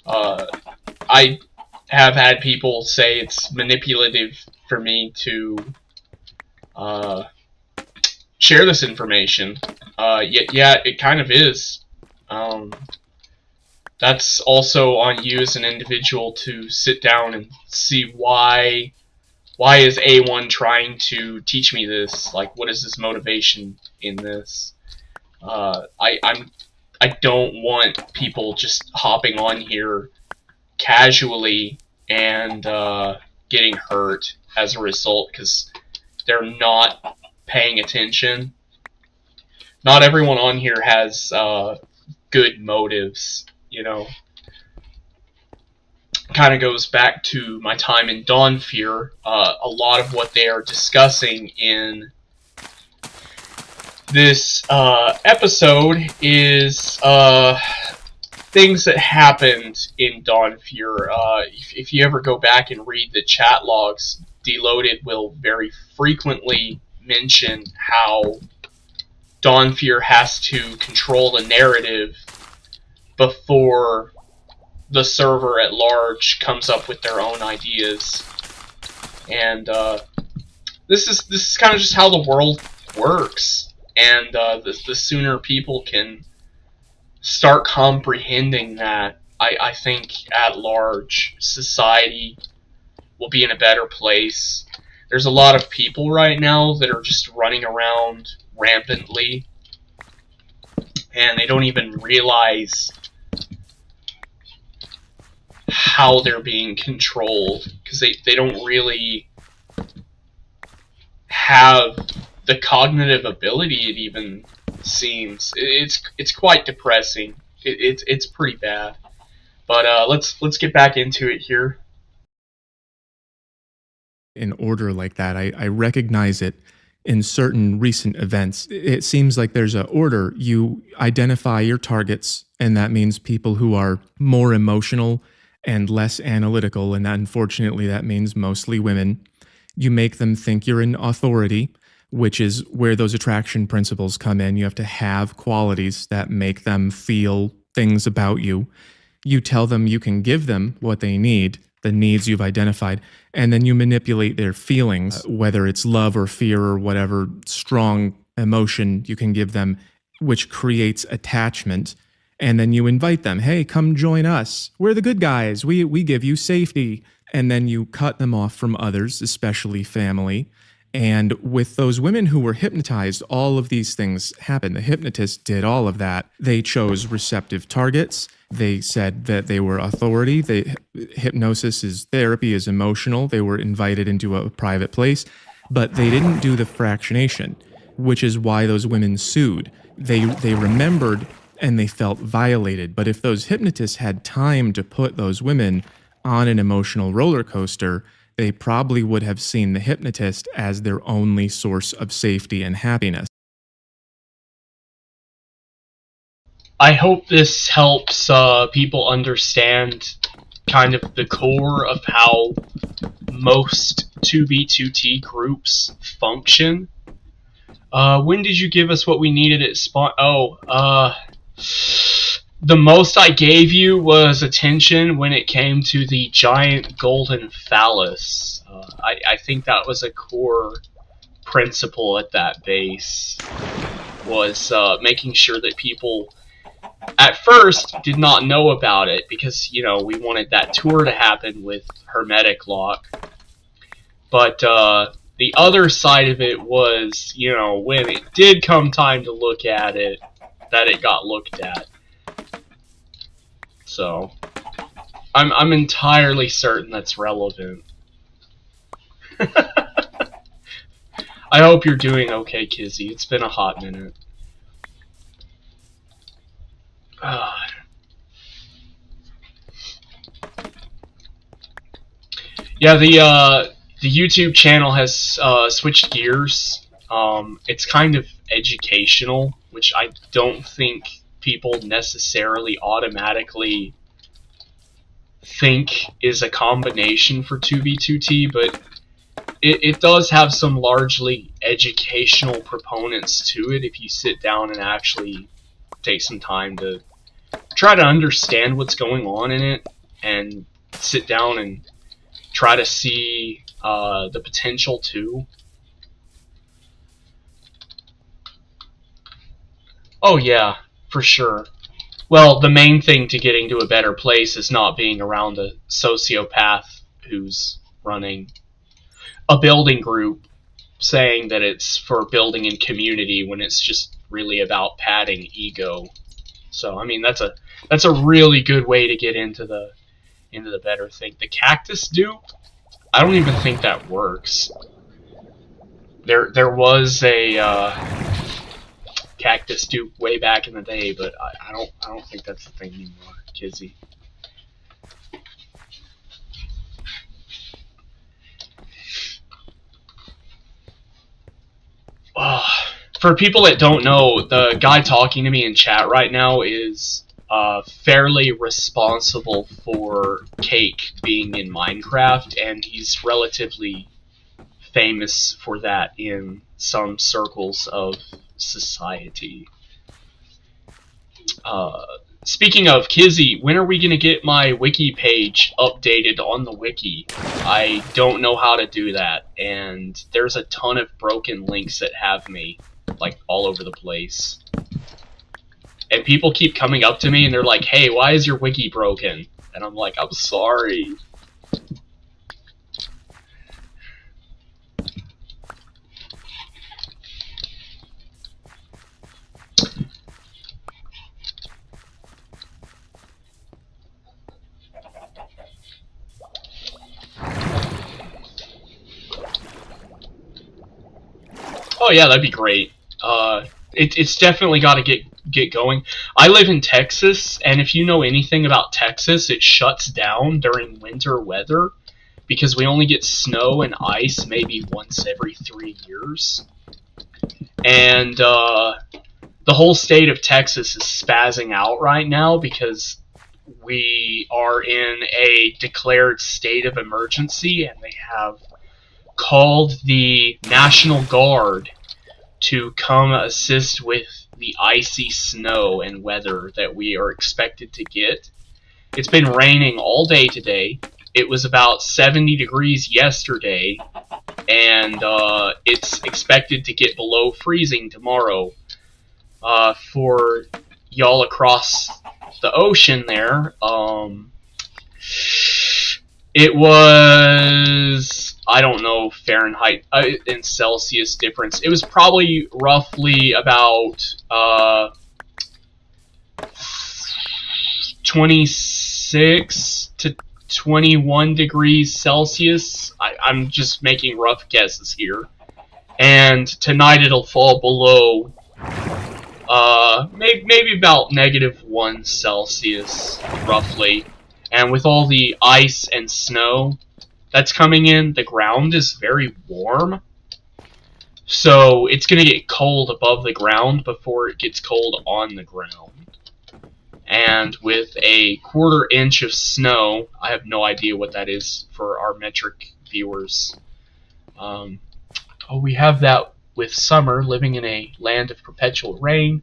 I have had people say it's manipulative for me to share this information. Yeah, it kind of is. That's also on you as an individual to sit down and see why is A1 trying to teach me this? Like, what is his motivation in this? I don't want people just hopping on here casually and getting hurt as a result because they're not paying attention. Not everyone on here has good motives, you know. Kind of goes back to my time in Dawn Fear. A lot of what they are discussing in this episode is things that happened in Dawn Fear. If you ever go back and read the chat logs, Deloaded will very frequently mention how Dawn Fear has to control the narrative before the server at large comes up with their own ideas. And this is kind of just how the world works. And the sooner people can start comprehending that, I think at large society will be in a better place. There's a lot of people right now that are just running around rampantly, and they don't even realize how they're being controlled, because they don't really have the cognitive ability, it even seems. It's quite depressing. It's pretty bad. But let's get back into it here. In order like that, I recognize it in certain recent events. It seems like there's an order. You identify your targets, and that means people who are more emotional and less analytical, and unfortunately that means mostly women. You make them think you're an authority, which is where those attraction principles come in. You have to have qualities that make them feel things about you. You tell them you can give them what they need, the needs you've identified, and then you manipulate their feelings, whether it's love or fear or whatever strong emotion you can give them, which creates attachment. And then you invite them, hey, come join us. We're the good guys. We give you safety. And then you cut them off from others, especially family. And with those women who were hypnotized, all of these things happened. The hypnotist did all of that. They chose receptive targets. They said that they were authority. Hypnosis is therapy, is emotional. They were invited into a private place. But they didn't do the fractionation, which is why those women sued. They remembered and they felt violated. But if those hypnotists had time to put those women on an emotional roller coaster, they probably would have seen the hypnotist as their only source of safety and happiness. I hope this helps people understand kind of the core of how most 2B2T groups function. When did you give us what we needed at spawn? The most I gave you was attention when it came to the giant golden phallus. I think that was a core principle at that base, was making sure that people at first did not know about it, because, you know, we wanted that tour to happen with hermetic lock. But the other side of it was, you know, when it did come time to look at it, that it got looked at. So I'm entirely certain that's relevant. I hope you're doing okay, Kizzy. It's been a hot minute. Yeah, the YouTube channel has switched gears. It's kind of educational, which I don't think people necessarily automatically think is a combination for 2B2T, but it does have some largely educational proponents to it if you sit down and actually take some time to try to understand what's going on in it, and sit down and try to see the potential too. Oh yeah, for sure. Well, the main thing to getting to a better place is not being around a sociopath who's running a building group saying that it's for building in community when it's just really about padding ego. So I mean, that's a really good way to get into the better thing. The cactus dupe, I don't even think that works. There was a cactus dupe way back in the day, but I don't think that's the thing anymore, Kizzy. For people that don't know, the guy talking to me in chat right now is fairly responsible for Cake being in Minecraft, and he's relatively famous for that in some circles of society. Speaking of, Kizzy, when are we going to get my wiki page updated on the wiki? I don't know how to do that, and there's a ton of broken links that have me, like, all over the place. And people keep coming up to me and they're like, hey, why is your wiki broken? And I'm like, I'm sorry. Oh yeah, that'd be great. It's definitely got to get going. I live in Texas, and if you know anything about Texas, it shuts down during winter weather because we only get snow and ice maybe once every 3 years. And the whole state of Texas is spazzing out right now because we are in a declared state of emergency, and they have called the National Guard to come assist with the icy snow and weather that we are expected to get. It's been raining all day today. It was about 70 degrees yesterday, and it's expected to get below freezing tomorrow. For y'all across the ocean there, it was, I don't know, Fahrenheit and Celsius difference. It was probably roughly about 26 to 21 degrees Celsius. I'm just making rough guesses here. And tonight it'll fall below maybe about -1 Celsius, roughly. And with all the ice and snow that's coming in, the ground is very warm. So it's going to get cold above the ground before it gets cold on the ground. And with a 1/4 inch of snow, I have no idea what that is for our metric viewers. We have that with summer, living in a land of perpetual rain.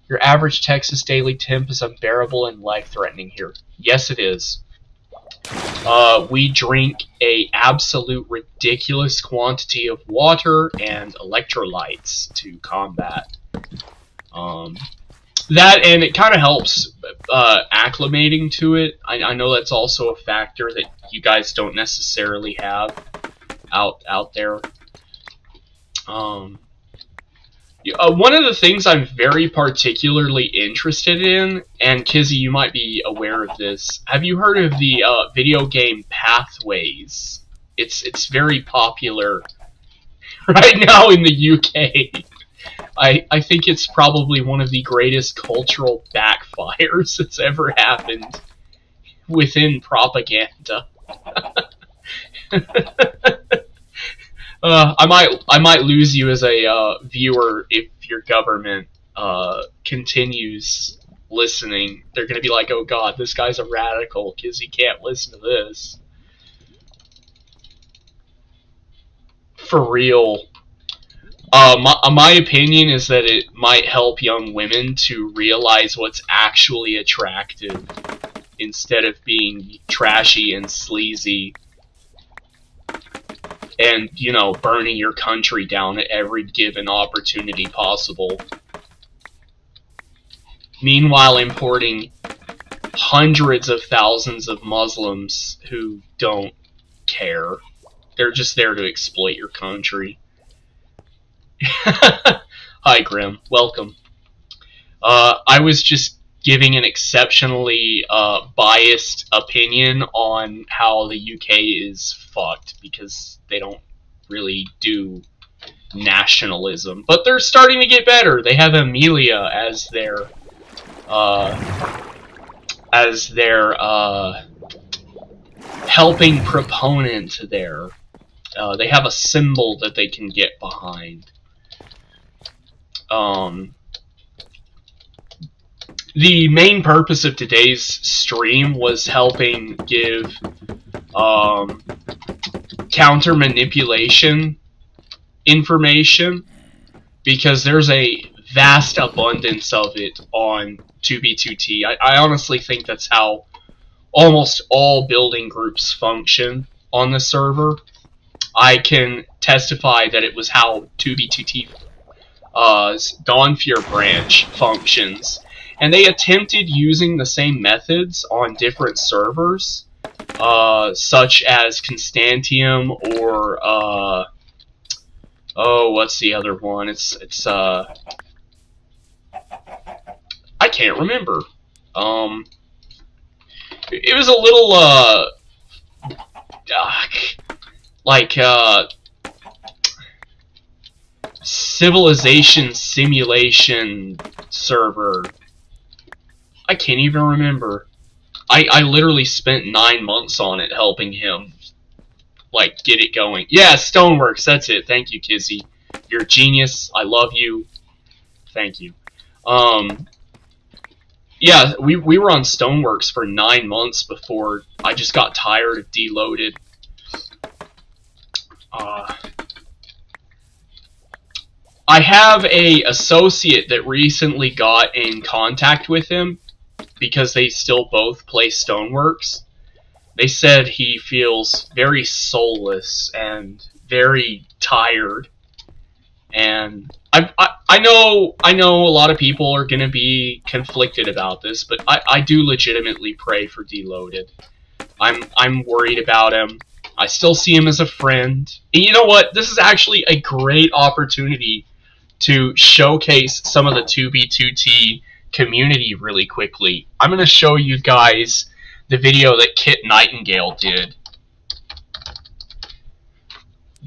Your average Texas daily temp is unbearable and life-threatening here. Yes, it is. We drink a absolute ridiculous quantity of water and electrolytes to combat that, and it kind of helps acclimating to it. I know that's also a factor that you guys don't necessarily have out there. One of the things I'm very particularly interested in, and Kizzy, you might be aware of this. Have you heard of the video game Pathways? It's very popular right now in the UK. I think it's probably one of the greatest cultural backfires that's ever happened within propaganda. I might lose you as a viewer if your government continues listening. They're gonna be like, "Oh God, this guy's a radical because he can't listen to this." For real. My opinion is that it might help young women to realize what's actually attractive instead of being trashy and sleazy and, you know, burning your country down at every given opportunity possible. Meanwhile, importing hundreds of thousands of Muslims who don't care. They're just there to exploit your country. Hi, Grim. Welcome. I was just giving an exceptionally biased opinion on how the UK is fucked because they don't really do nationalism. But they're starting to get better. They have Amelia as their helping proponent there. They have a symbol that they can get behind. The main purpose of today's stream was helping give counter manipulation information, because there's a vast abundance of it on 2B2T. I honestly think that's how almost all building groups function on the server. I can testify that it was how 2B2T Dawnfear branch functions, and they attempted using the same methods on different servers, such as Constantium or what's the other one? It's I can't remember. It was a little like civilization simulation server. I can't even remember. I literally spent 9 months on it helping him like get it going. Yeah, Stoneworks, that's it. Thank you, Kizzy. You're a genius. I love you. Thank you. Yeah, we were on Stoneworks for 9 months before I just got tired of Deloaded. I have a associate that recently got in contact with him because they still both play Stoneworks. They said he feels very soulless and very tired. And I know a lot of people are going to be conflicted about this, but I do legitimately pray for Deloaded. I'm worried about him. I still see him as a friend. And you know what? This is actually a great opportunity to showcase some of the 2B2T community really quickly. I'm going to show you guys the video that Kit Nightingale did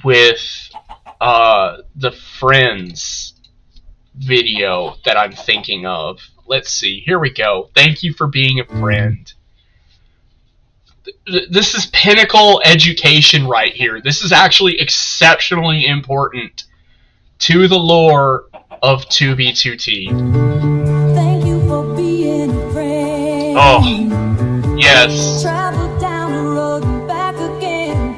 with the Friends video that I'm thinking of. Let's see. Here we go. Thank you for being a friend. This is pinnacle education right here. This is actually exceptionally important to the lore of 2B2T. Thank you for being a friend. Oh, yes. Travel down the road and back again.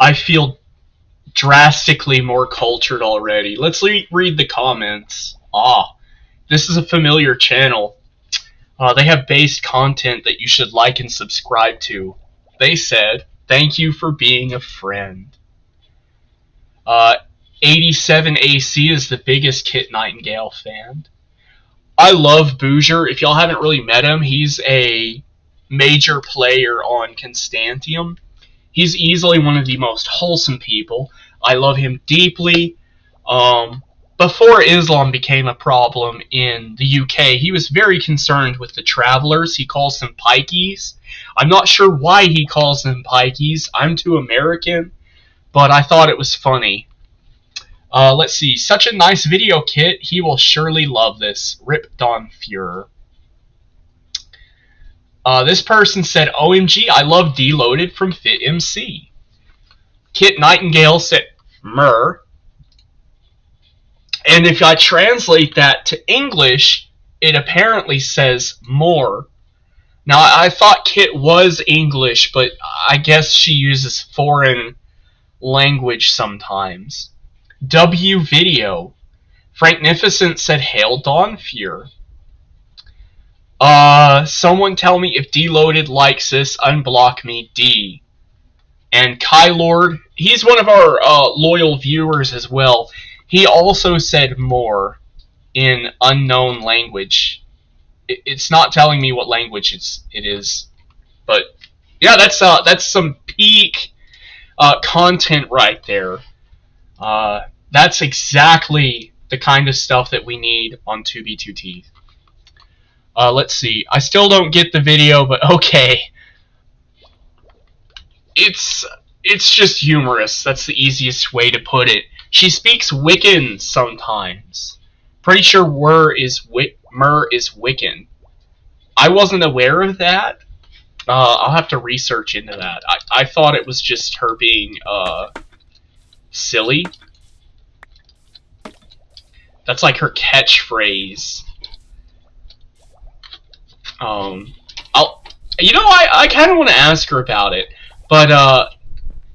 I feel drastically more cultured already. Let's read the comments. This is a familiar channel. They have based content that you should like and subscribe to. They said, thank you for being a friend. 87AC is the biggest Kit Nightingale fan. I love Boozer. If y'all haven't really met him, he's a major player on Constantium. He's easily one of the most wholesome people. I love him deeply. Before Islam became a problem in the UK, he was very concerned with the travelers. He calls them pikeys. I'm not sure why he calls them pikeys. I'm too American, but I thought it was funny. Let's see. Such a nice video, Kit. He will surely love this. Rip Don Fuhrer. This person said, OMG, I love Deloaded from FitMC. Kit Nightingale said, Mer. And if I translate that to English, it apparently says more. Now, I thought Kit was English, but I guess she uses foreign language sometimes. W Video. Franknificent said, Hail Dawn Fear. Someone tell me if Deloaded likes this, unblock me, D. And Kylord, he's one of our loyal viewers as well. He also said more in unknown language. It's not telling me what language it is. But yeah, that's some peak content right there. That's exactly the kind of stuff that we need on 2B2T. Let's see. I still don't get the video, but okay. It's just humorous. That's the easiest way to put it. She speaks Wiccan sometimes. Pretty sure Mer is Wiccan. I wasn't aware of that. I'll have to research into that. I thought it was just her being silly. That's like her catchphrase. I kind of want to ask her about it, but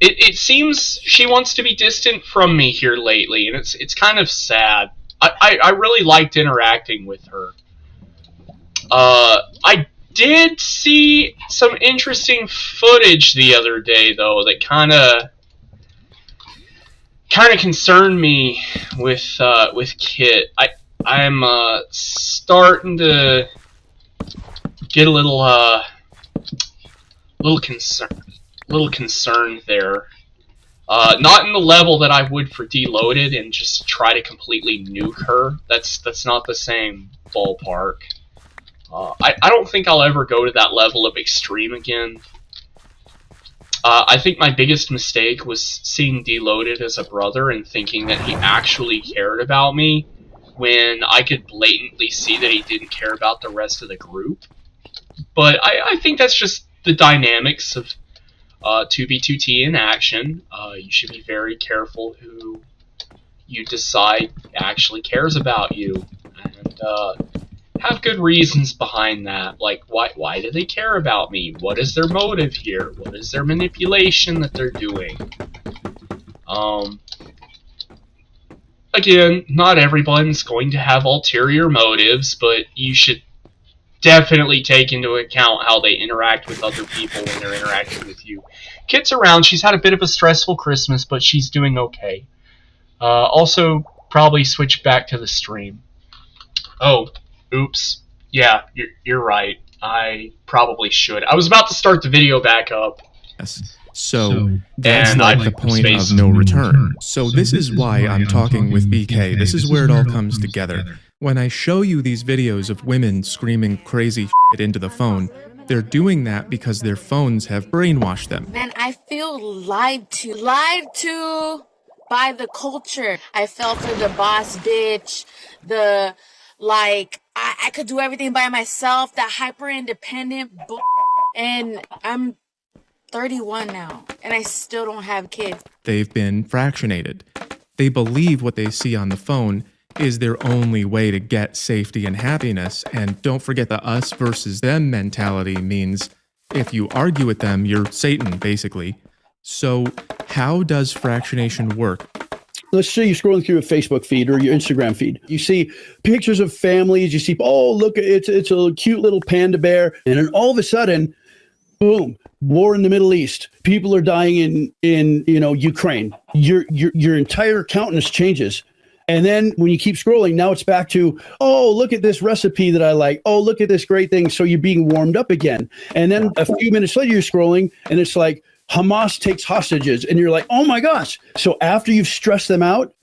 it seems she wants to be distant from me here lately, and it's kind of sad. I really liked interacting with her. I did see some interesting footage the other day, though, that kind of concerned me with Kit. I'm starting to get a little concerned there. Not in the level that I would for Deloaded and just try to completely nuke her. That's not the same ballpark. I don't think I'll ever go to that level of extreme again. I think my biggest mistake was seeing Deloaded as a brother and thinking that he actually cared about me when I could blatantly see that he didn't care about the rest of the group. But I think that's just the dynamics of 2B2T in action. You should be very careful who you decide actually cares about you, and have good reasons behind that. Like, why do they care about me? What is their motive here? What is their manipulation that they're doing? Again, not everyone's going to have ulterior motives, but you should definitely take into account how they interact with other people when they're interacting with you. Kit's around. She's had a bit of a stressful Christmas, but she's doing okay. Also, probably switch back to the stream. Oh, oops. Yeah, you're right. I probably should. I was about to start the video back up. Yes. So that's like the point of no return. So this is why I'm talking with BK. This is where it all comes together. When I show you these videos of women screaming crazy shit into the phone, they're doing that because their phones have brainwashed them. Man, I feel lied to by the culture. I fell for the boss bitch, the like I could do everything by myself, that hyper independent and I'm 31 now and I still don't have kids. They've been fractionated. They believe what they see on the phone is their only way to get safety and happiness, and don't forget the us versus them mentality means if you argue with them, you're Satan, basically. So, how does fractionation work? Let's say you're scrolling through a Facebook feed or your Instagram feed. You see pictures of families. You see, oh, look, it's a cute little panda bear. And then all of a sudden, boom, war in the Middle East. People are dying in Ukraine. Your entire countenance changes. And then when you keep scrolling, now it's back to, oh, look at this recipe that I like. Oh, look at this great thing. So you're being warmed up again. And then a few minutes later, you're scrolling and it's like, Hamas takes hostages, and you're like, oh my gosh. So after you've stressed them out,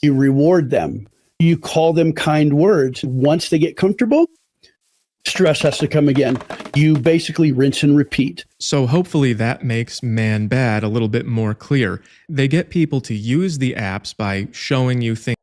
you reward them. You call them kind words. Once they get comfortable, stress has to come again. You basically rinse and repeat. So hopefully that makes Man Bad a little bit more clear. They get people to use the apps by showing you things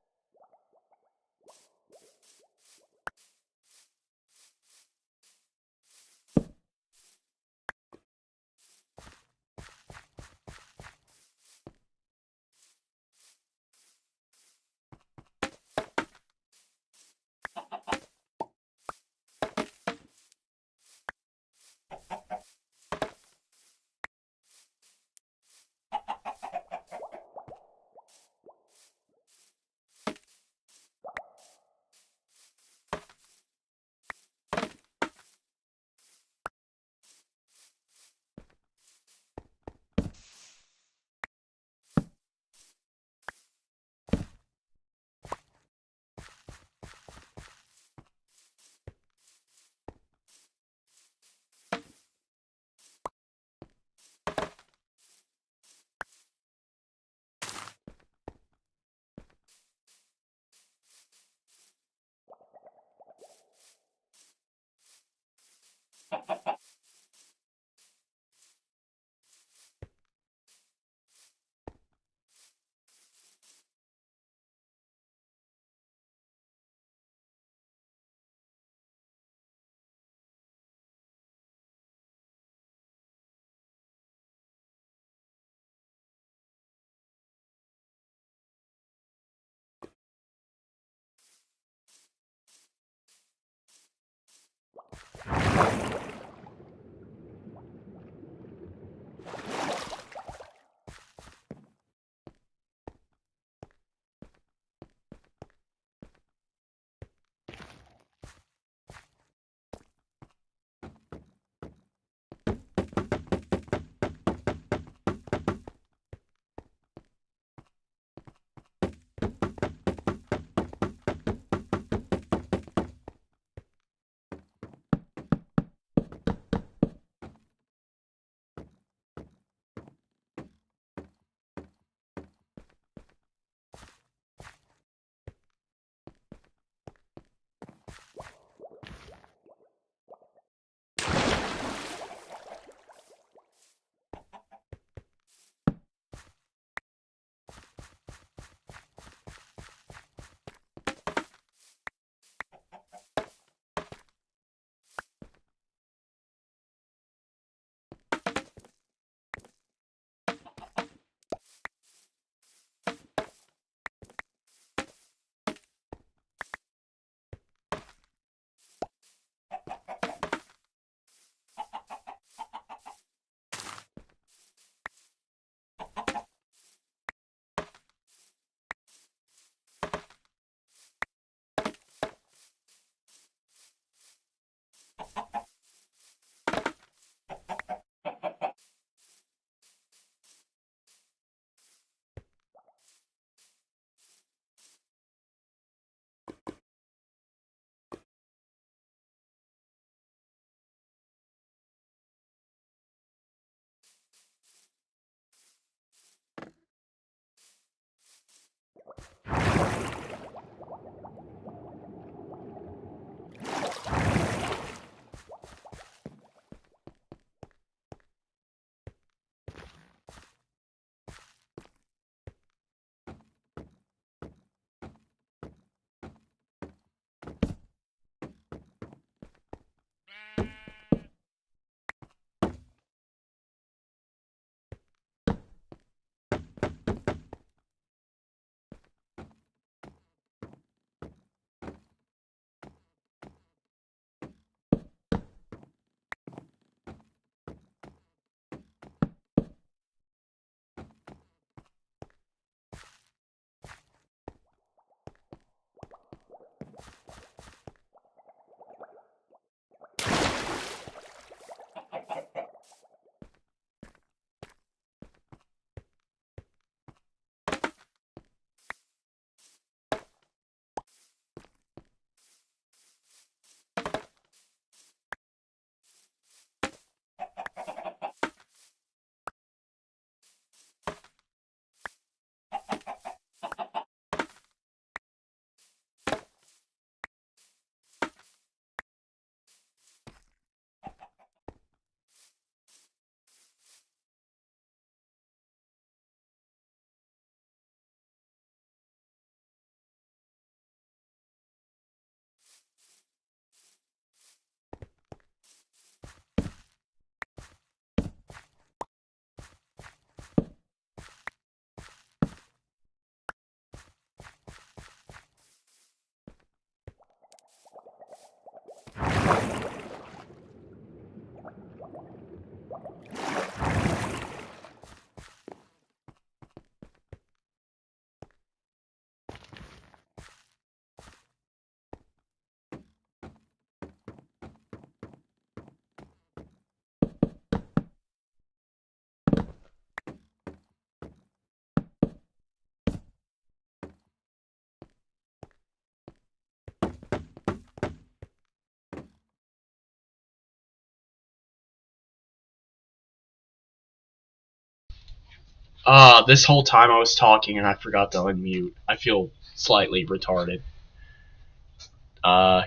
This whole time I was talking and I forgot to unmute. I feel slightly retarded.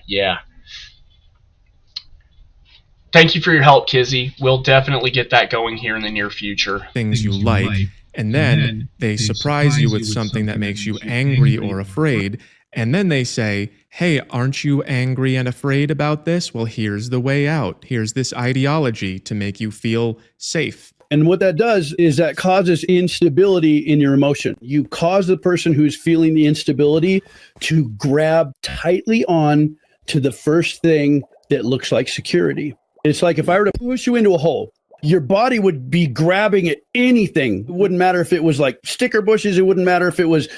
Yeah. Thank you for your help, Kizzy. We'll definitely get that going here in the near future. Things you like, and then they surprise you with something that makes you angry or afraid, and then they say, hey, aren't you angry and afraid about this? Well, here's the way out. Here's this ideology to make you feel safe. And what that does is that causes instability in your emotion. You cause the person who's feeling the instability to grab tightly on to the first thing that looks like security. It's like if I were to push you into a hole, your body would be grabbing at anything. It wouldn't matter if it was like sticker bushes. It wouldn't matter if it was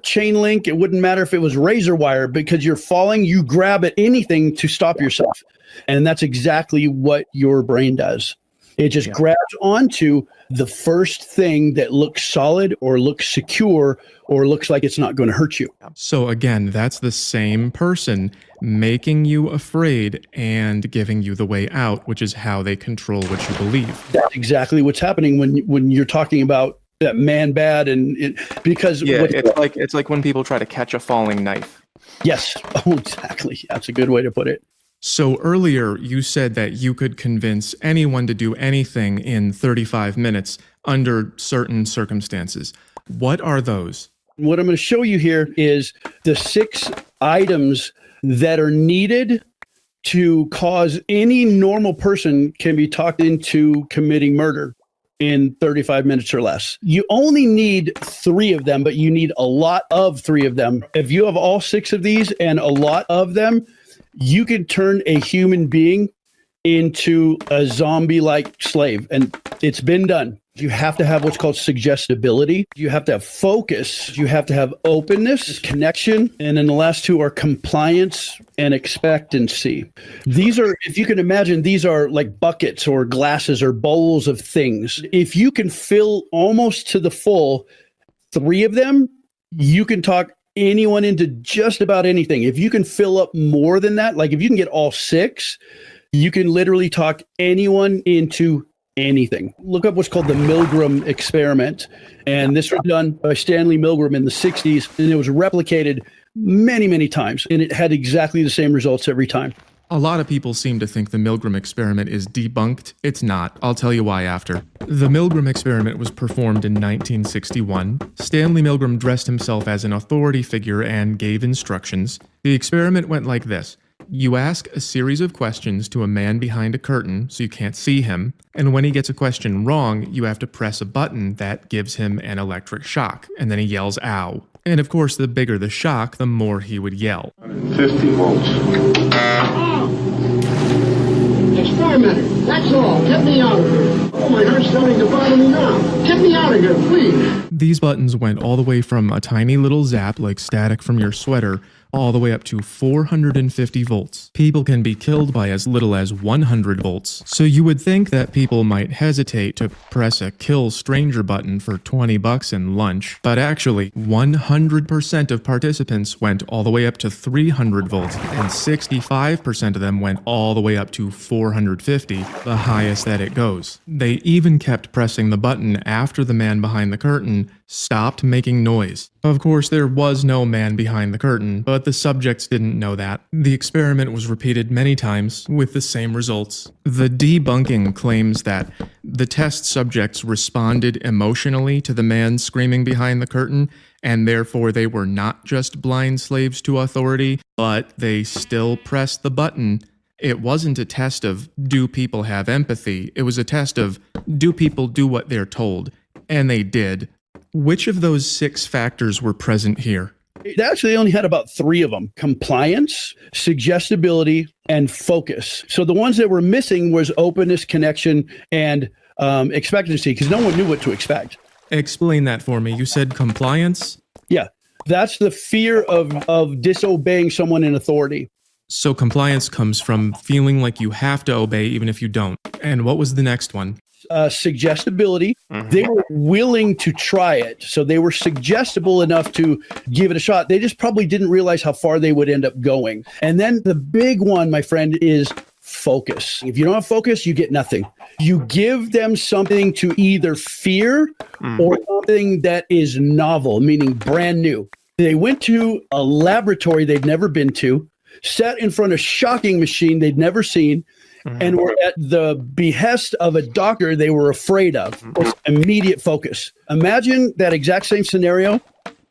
chain link. It wouldn't matter if it was razor wire, because you're falling, you grab at anything to stop yourself. And that's exactly what your brain does. It just grabs onto the first thing that looks solid or looks secure or looks like it's not going to hurt you. So again, that's the same person making you afraid and giving you the way out, which is how they control what you believe. That's exactly what's happening when you're talking about that man bad, and because it's like when people try to catch a falling knife. Yes. Oh, exactly. That's a good way to put it. So earlier, you said that you could convince anyone to do anything in 35 minutes under certain circumstances. What are those? What I'm going to show you here is the 6 items that are needed to cause any normal person can be talked into committing murder in 35 minutes or less. You only need 3 of them, but you need a lot of 3 of them. If you have all 6 of these and a lot of them, you can turn a human being into a zombie-like slave, and it's been done. You have to have what's called suggestibility. You have to have focus. You have to have openness, connection, and then the last 2 are compliance and expectancy. These are, if you can imagine, these are like buckets or glasses or bowls of things. If you can fill almost to the full 3 of them, you can talk anyone into just about anything. If you can fill up more than that, like if you can get all 6, you can literally talk anyone into anything. Look up what's called the Milgram experiment. And this was done by Stanley Milgram in the 60s, and it was replicated many, many times. And it had exactly the same results every time. A lot of people seem to think the Milgram experiment is debunked. It's not. I'll tell you why after. The Milgram experiment was performed in 1961. Stanley Milgram dressed himself as an authority figure and gave instructions. The experiment went like this. You ask a series of questions to a man behind a curtain so you can't see him, and when he gets a question wrong, you have to press a button that gives him an electric shock, and then he yells, ow. And of course, the bigger the shock, the more he would yell. 50 volts. Experiment. That's all. Get me out of here. Oh, my heart's starting to bother me now. Get me out of here, please. These buttons went all the way from a tiny little zap like static from your sweater all the way up to 450 volts. People can be killed by as little as 100 volts. So you would think that people might hesitate to press a kill stranger button for $20 in lunch, but actually 100% of participants went all the way up to 300 volts, and 65% of them went all the way up to 450, the highest that it goes. They even kept pressing the button after the man behind the curtain stopped making noise. Of course, there was no man behind the curtain, but the subjects didn't know that. The experiment was repeated many times with the same results. The debunking claims that the test subjects responded emotionally to the man screaming behind the curtain, and therefore they were not just blind slaves to authority, but they still pressed the button. It wasn't a test of, do people have empathy? It was a test of, do people do what they're told? And they did. Which of those 6 factors were present here? It actually only had about 3 of them: compliance, suggestibility, and focus. So the ones that were missing was openness, connection, and expectancy, because no one knew what to expect. Explain that for me. You said compliance? Yeah, that's the fear of disobeying someone in authority. So compliance comes from feeling like you have to obey even if you don't. And what was the next one? Suggestibility. They were willing to try it. So they were suggestible enough to give it a shot. They just probably didn't realize how far they would end up going. And then the big one, my friend, is focus. If you don't have focus, you get nothing. You give them something to either fear or something that is novel, meaning brand new. They went to a laboratory they'd never been to, sat in front of a shocking machine they'd never seen, and were at the behest of a doctor they were afraid of. It's immediate focus. Imagine that exact same scenario,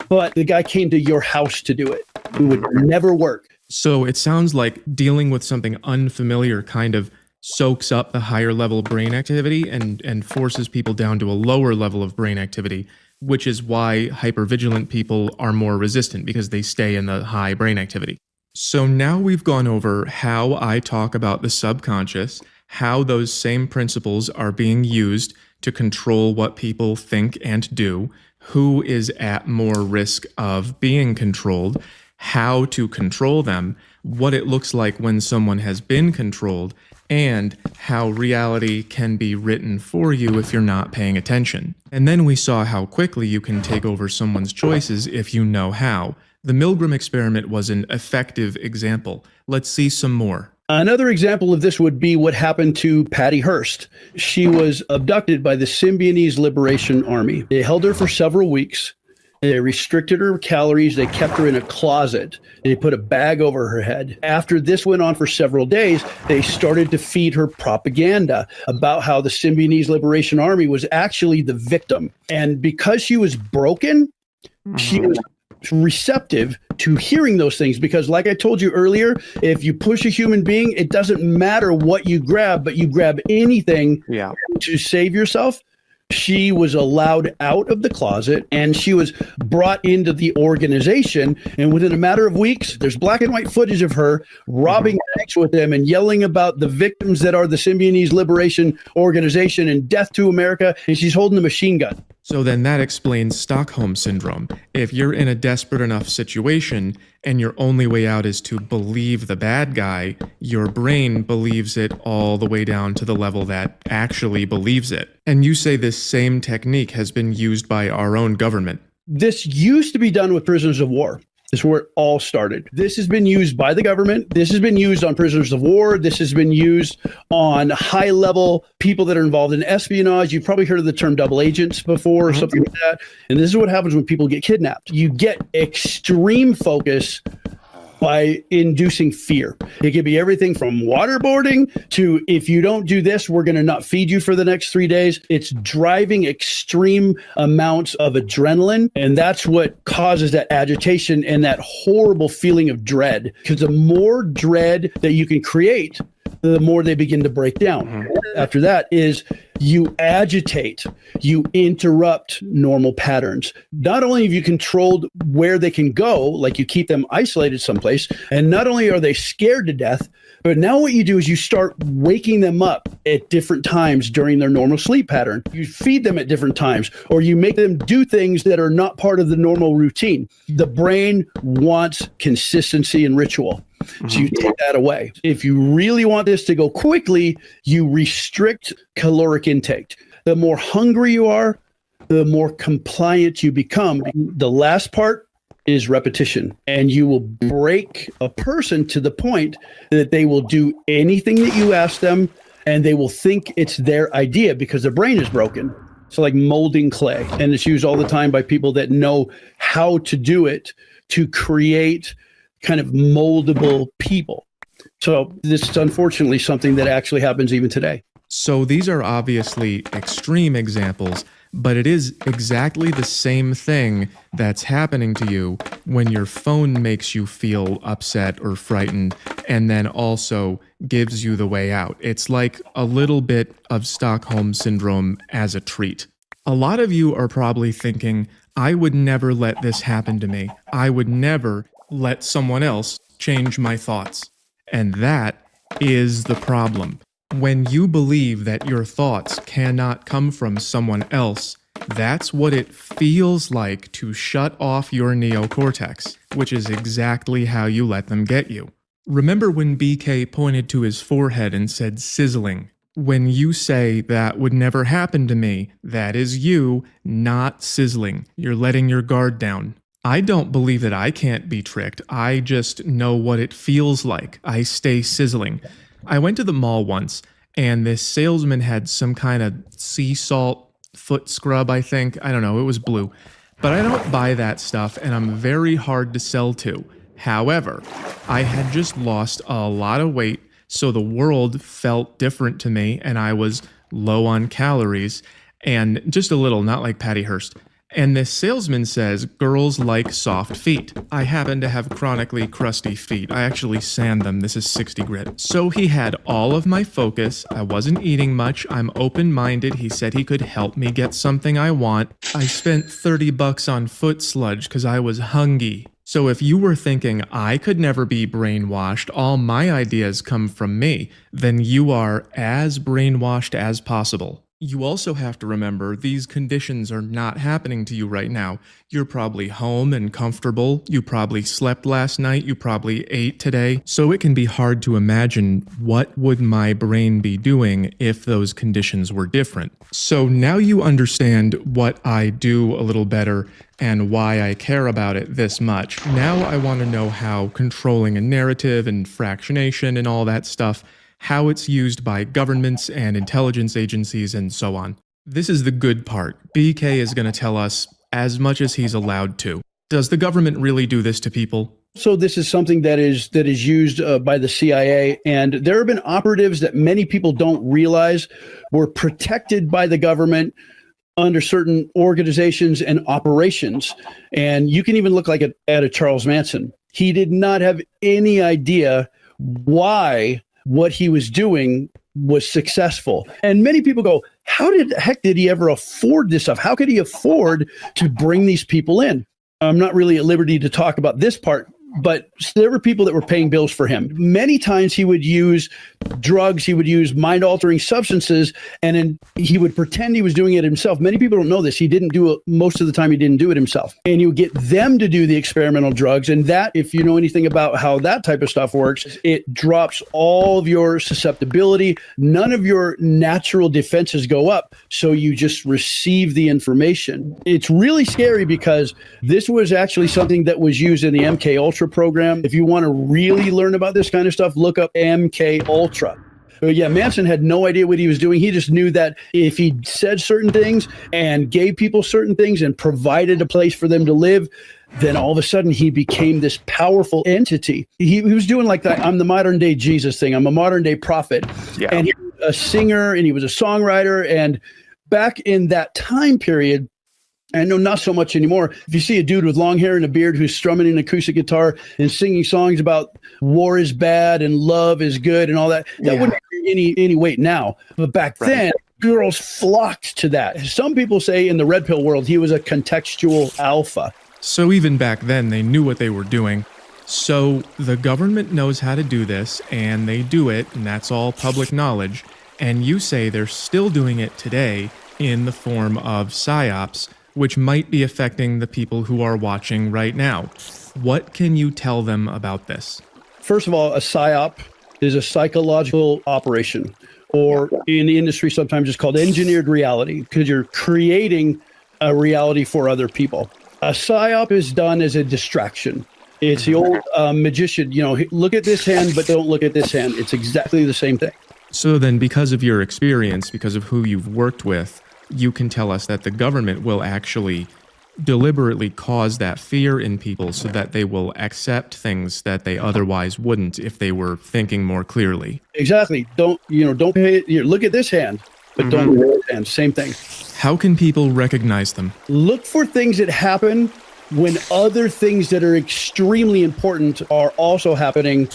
but the guy came to your house to do it. It would never work. So it sounds like dealing with something unfamiliar kind of soaks up the higher level brain activity and forces people down to a lower level of brain activity, which is why hypervigilant people are more resistant because they stay in the high brain activity. So now we've gone over how I talk about the subconscious, how those same principles are being used to control what people think and do, who is at more risk of being controlled, how to control them, what it looks like when someone has been controlled, and how reality can be written for you if you're not paying attention. And then we saw how quickly you can take over someone's choices if you know how. The Milgram experiment was an effective example. Let's see some more. Another example of this would be what happened to Patty Hearst. She was abducted by the Symbionese Liberation Army. They held her for several weeks. They restricted her calories. They kept her in a closet. They put a bag over her head. After this went on for several days, they started to feed her propaganda about how the Symbionese Liberation Army was actually the victim. And because she was broken, she was receptive to hearing those things, because like I told you earlier, if you push a human being, it doesn't matter what you grab, but you grab anything to save yourself. She was allowed out of the closet and she was brought into the organization. And within a matter of weeks, there's black and white footage of her robbing banks with them and yelling about the victims that are the Symbionese Liberation Organization and death to America. And she's holding a machine gun. So then that explains Stockholm Syndrome. If you're in a desperate enough situation and your only way out is to believe the bad guy, your brain believes it all the way down to the level that actually believes it. And you say this same technique has been used by our own government. This used to be done with prisoners of war. This is where it all started. This has been used by the government. This has been used on prisoners of war. This has been used on high-level people that are involved in espionage. You've probably heard of the term double agents before or something like that. And this is what happens when people get kidnapped. You get extreme focus by inducing fear. It could be everything from waterboarding to, if you don't do this, we're going to not feed you for the next 3 days. It's driving extreme amounts of adrenaline. And that's what causes that agitation and that horrible feeling of dread. Because the more dread that you can create, the more they begin to break down. After that is you agitate, you interrupt normal patterns. Not only have you controlled where they can go, like you keep them isolated someplace, and not only are they scared to death, but now what you do is you start waking them up at different times during their normal sleep pattern. You feed them at different times, or you make them do things that are not part of the normal routine. The brain wants consistency and ritual. So you take that away. If you really want this to go quickly, you restrict caloric intake. The more hungry you are, the more compliant you become. The last part is repetition, and you will break a person to the point that they will do anything that you ask them, and they will think it's their idea because their brain is broken. So like molding clay, and it's used all the time by people that know how to do it to create kind of moldable people. So this is unfortunately something that actually happens even today. So these are obviously extreme examples, but it is exactly the same thing that's happening to you when your phone makes you feel upset or frightened and then also gives you the way out. It's like a little bit of Stockholm Syndrome as a treat. A lot of you are probably thinking, I would never let this happen to me. I would never let someone else change my thoughts. And that is the problem. When you believe that your thoughts cannot come from someone else, that's what it feels like to shut off your neocortex, which is exactly how you let them get you. Remember when BK pointed to his forehead and said sizzling? When you say that would never happen to me, that is you not sizzling. You're letting your guard down. I don't believe that I can't be tricked. I just know what it feels like. I stay sizzling. I went to the mall once, and this salesman had some kind of sea salt foot scrub, I think. I don't know, it was blue. But I don't buy that stuff, and I'm very hard to sell to. However, I had just lost a lot of weight, so the world felt different to me, and I was low on calories, and just a little, not like Patty Hearst. And this salesman says girls like soft feet. I happen to have chronically crusty feet. I actually sand them. This is 60 grit. So he had all of my focus. I wasn't eating much. I'm open-minded. He said he could help me get something I want. I spent $30 on foot sludge because I was hungry. So if you were thinking I could never be brainwashed, all my ideas come from me, then you are as brainwashed as possible. You also have to remember these conditions are not happening to you right now. You're probably home and comfortable. You probably slept last night. You probably ate today. So it can be hard to imagine what would my brain be doing if those conditions were different. So now you understand what I do a little better and why I care about it this much. Now I want to know how controlling a narrative and fractionation and all that stuff, how it's used by governments and intelligence agencies and so on. This is the good part. BK is going to tell us as much as he's allowed to. Does the government really do this to people? So this is something that is used by the CIA, and there have been operatives that many people don't realize were protected by the government under certain organizations and operations. And you can even look like at a Charles Manson. He did not have any idea why what he was doing was successful. And many people go, how the heck did he ever afford this stuff? How could he afford to bring these people in? I'm not really at liberty to talk about this part, but there were people that were paying bills for him. Many times he would use drugs, he would use mind-altering substances, and then he would pretend he was doing it himself. Many people don't know this. He didn't do it. Most of the time he didn't do it himself. And you would get them to do the experimental drugs. And that, if you know anything about how that type of stuff works, it drops all of your susceptibility. None of your natural defenses go up. So you just receive the information. It's really scary because this was actually something that was used in the MK Ultra program. If you want to really learn about this kind of stuff, look up MK Ultra. But yeah, Manson had no idea what he was doing. He just knew that if he said certain things and gave people certain things and provided a place for them to live, then all of a sudden he became this powerful entity. He was doing like that, I'm the modern day Jesus thing. I'm a modern day prophet. Yeah. And he was a singer and he was a songwriter. And back in that time period, I know not so much anymore. If you see a dude with long hair and a beard who's strumming an acoustic guitar and singing songs about war is bad and love is good and all that, that wouldn't carry any weight now. But back then, girls flocked to that. Some people say in the red pill world, he was a contextual alpha. So even back then, they knew what they were doing. So the government knows how to do this, and they do it, and that's all public knowledge. And you say they're still doing it today in the form of PSYOPS, which might be affecting the people who are watching right now. What can you tell them about this? First of all, a PSYOP is a psychological operation, or in the industry sometimes it's called engineered reality, because you're creating a reality for other people. A PSYOP is done as a distraction. It's the old magician, look at this hand, but don't look at this hand. It's exactly the same thing. So then, because of your experience, because of who you've worked with, you can tell us that the government will actually deliberately cause that fear in people so that they will accept things that they otherwise wouldn't if they were thinking more clearly. Exactly. Don't pay it. Look at this hand, but don't look at this hand. Same thing. How can people recognize them? Look for things that happen when other things that are extremely important are also happening,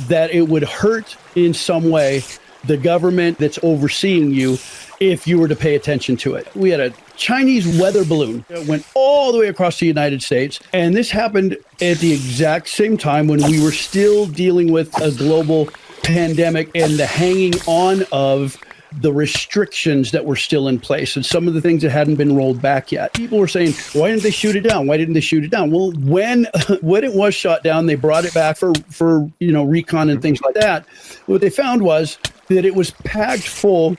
that it would hurt in some way the government that's overseeing you if you were to pay attention to it. We had a Chinese weather balloon that went all the way across the United States. And this happened at the exact same time when we were still dealing with a global pandemic and the hanging on of the restrictions that were still in place and some of the things that hadn't been rolled back yet. People were saying, why didn't they shoot it down? Why didn't they shoot it down? Well, when it was shot down, they brought it back for recon and things like that. What they found was that it was packed full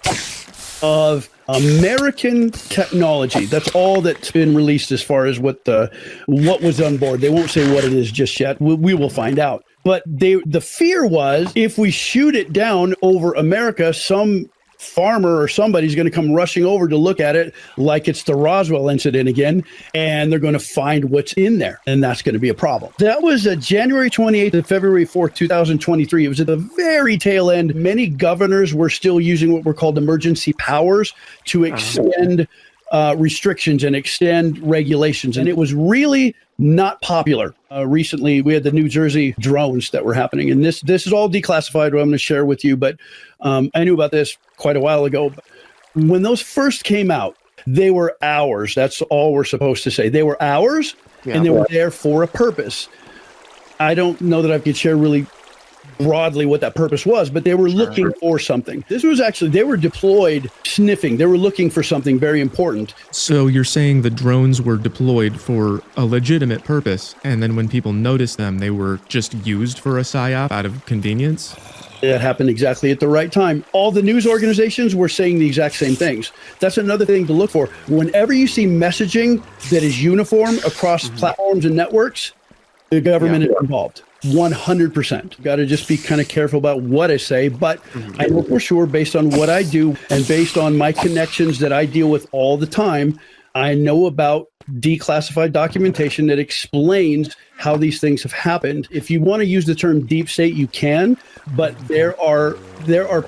of American technology. That's all that's been released as far as what was on board. They won't say what it is just yet. We will find out. But the fear was, if we shoot it down over America, some farmer or somebody's going to come rushing over to look at it like it's the Roswell incident again, and they're going to find what's in there, and that's going to be a problem. That was January 28th to February 4th, 2023. It was at the very tail end. Many governors were still using what were called emergency powers to extend restrictions and extend regulations, and it was really not popular. Recently, we had the New Jersey drones that were happening, and this is all declassified, what I'm going to share with you, but I knew about this quite a while ago. When those first came out, they were ours. That's all we're supposed to say. They were ours, and they were there for a purpose. I don't know that I could share really broadly what that purpose was, but they were looking for something. This was actually, they were deployed sniffing. They were looking for something very important. So you're saying the drones were deployed for a legitimate purpose, and then when people noticed them, they were just used for a PSYOP out of convenience? It happened exactly at the right time. All the news organizations were saying the exact same things. That's another thing to look for. Whenever you see messaging that is uniform across platforms and networks, the government is involved. 100%. Got to just be kind of careful about what I say, but I know for sure, based on what I do and based on my connections that I deal with all the time, I know about declassified documentation that explains how these things have happened. If you want to use the term deep state, you can, but there are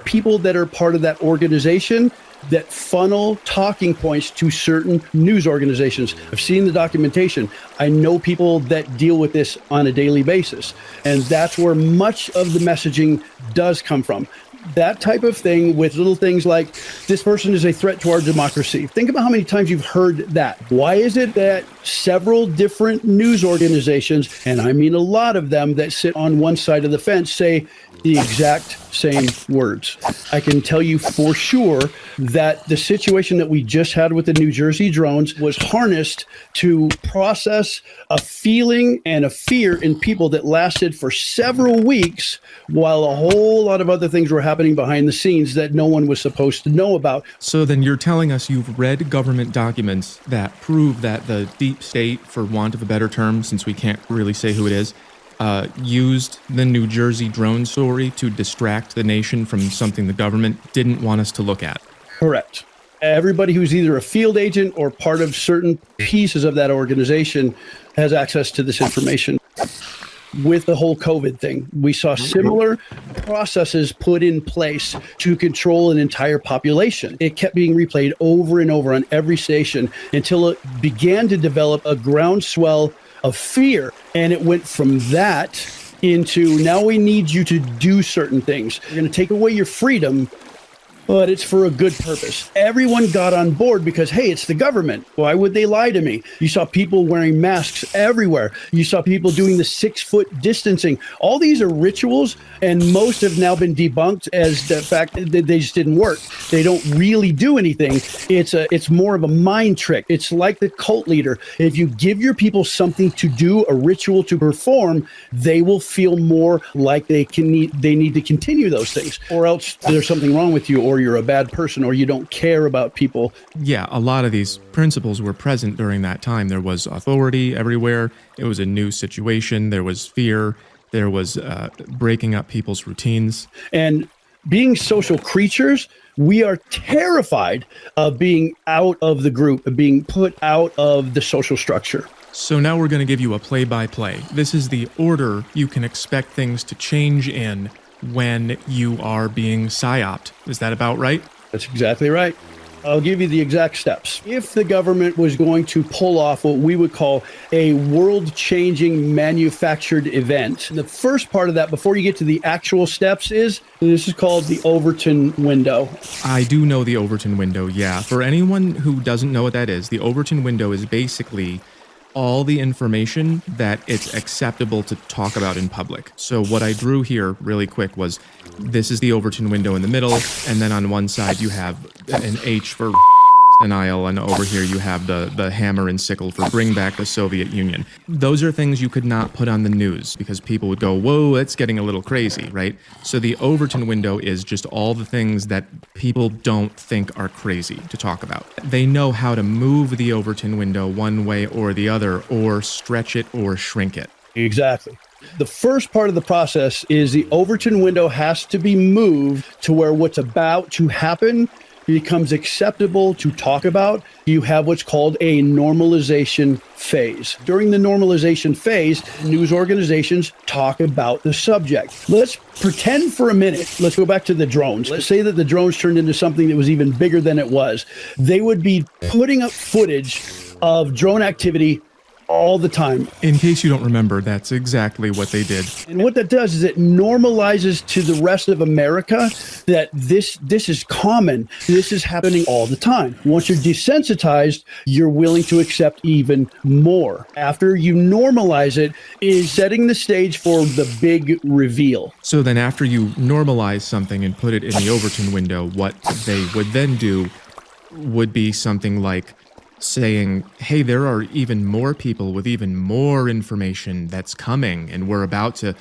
people that are part of that organization that funnel talking points to certain news organizations. I've seen the documentation. I know people that deal with this on a daily basis. And that's where much of the messaging does come from. That type of thing with little things like, this person is a threat to our democracy. Think about how many times you've heard that. Why is it that several different news organizations, and I mean a lot of them that sit on one side of the fence, say the exact same words? I can tell you for sure that the situation that we just had with the New Jersey drones was harnessed to process a feeling and a fear in people that lasted for several weeks, while a whole lot of other things were happening behind the scenes that no one was supposed to know about. So then you're telling us you've read government documents that prove that the deep state, for want of a better term, since we can't really say who it is, used the New Jersey drone story to distract the nation from something the government didn't want us to look at. Correct. Everybody who's either a field agent or part of certain pieces of that organization has access to this information. With the whole COVID thing, we saw similar processes put in place to control an entire population. It kept being replayed over and over on every station until it began to develop a groundswell of fear. And it went from that into, now we need you to do certain things. We're going to take away your freedom, but it's for a good purpose. Everyone got on board because, hey, it's the government. Why would they lie to me? You saw people wearing masks everywhere. You saw people doing the 6-foot distancing. All these are rituals, and most have now been debunked as the fact that they just didn't work. They don't really do anything. It's more of a mind trick. It's like the cult leader. If you give your people something to do, a ritual to perform, they will feel more like they need to continue those things, or else there's something wrong with you, or you're a bad person, or you don't care about people. Yeah, a lot of these principles were present during that time. There was authority everywhere. It was a new situation. There was fear. There was breaking up people's routines. And being social creatures, we are terrified of being out of the group, of being put out of the social structure. So now we're going to give you a play-by-play. This is the order you can expect things to change in when you are being PSYOPed. Is that about right? That's exactly right. I'll give you the exact steps. If the government was going to pull off what we would call a world-changing manufactured event, the first part of that, before you get to the actual steps, this is called the Overton window. I do know the Overton window, yeah. For anyone who doesn't know what that is, the Overton window is basically all the information that it's acceptable to talk about in public. So what I drew here really quick was, this is the Overton window in the middle, and then on one side you have an H for denial, and over here you have the hammer and sickle for bring back the Soviet Union. Those are things you could not put on the news because people would go, whoa, it's getting a little crazy, right? So the Overton window is just all the things that people don't think are crazy to talk about. They know how to move the Overton window one way or the other, or stretch it or shrink it. Exactly. The first part of the process is the Overton window has to be moved to where what's about to happen becomes acceptable to talk about. You have what's called a normalization phase. During the normalization phase, news organizations talk about the subject. Let's pretend for a minute, let's go back to the drones. Let's say that the drones turned into something that was even bigger than it was. They would be putting up footage of drone activity all the time. In case you don't remember, that's exactly what they did. And what that does is it normalizes to the rest of America that this is common. This is happening all the time. Once you're desensitized, you're willing to accept even more. After you normalize it, is setting the stage for the big reveal. So then after you normalize something and put it in the Overton window, what they would then do would be something like saying, hey, there are even more people with even more information that's coming, and we're about to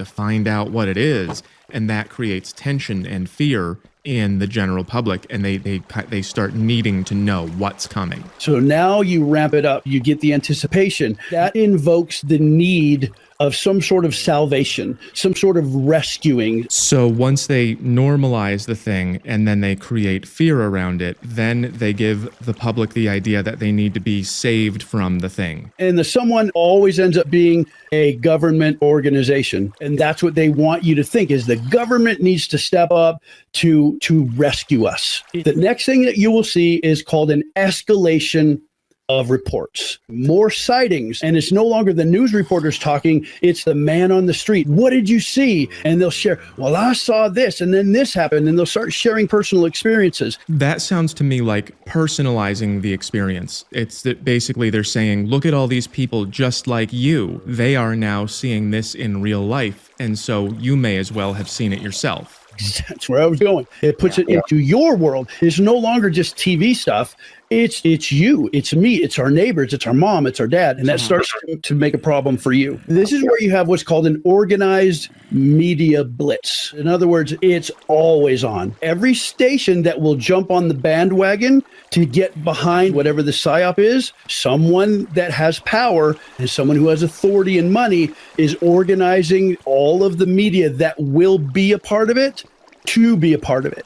find out what it is, and that creates tension and fear in the general public, and they start needing to know what's coming. So now you ramp it up, you get the anticipation. That invokes the need of some sort of salvation, some sort of rescuing. So once they normalize the thing and then they create fear around it, then they give the public the idea that they need to be saved from the thing. And the someone always ends up being a government organization. And that's what they want you to think, is the government needs to step up to rescue us. The next thing that you will see is called an escalation of reports, more sightings. And it's no longer the news reporters talking, it's the man on the street. What did you see? And they'll share, well, I saw this, and then this happened, and they'll start sharing personal experiences. That sounds to me like personalizing the experience. It's that basically they're saying, look at all these people just like you. They are now seeing this in real life, and so you may as well have seen it yourself. That's where I was going. It puts it into your world. It's no longer just TV stuff. It's you, it's me, it's our neighbors, it's our mom, it's our dad. And that starts to make a problem for you. This is where you have what's called an organized media blitz. In other words, it's always on. Every station that will jump on the bandwagon to get behind whatever the PSYOP is, someone that has power and someone who has authority and money is organizing all of the media that will be a part of it to be a part of it.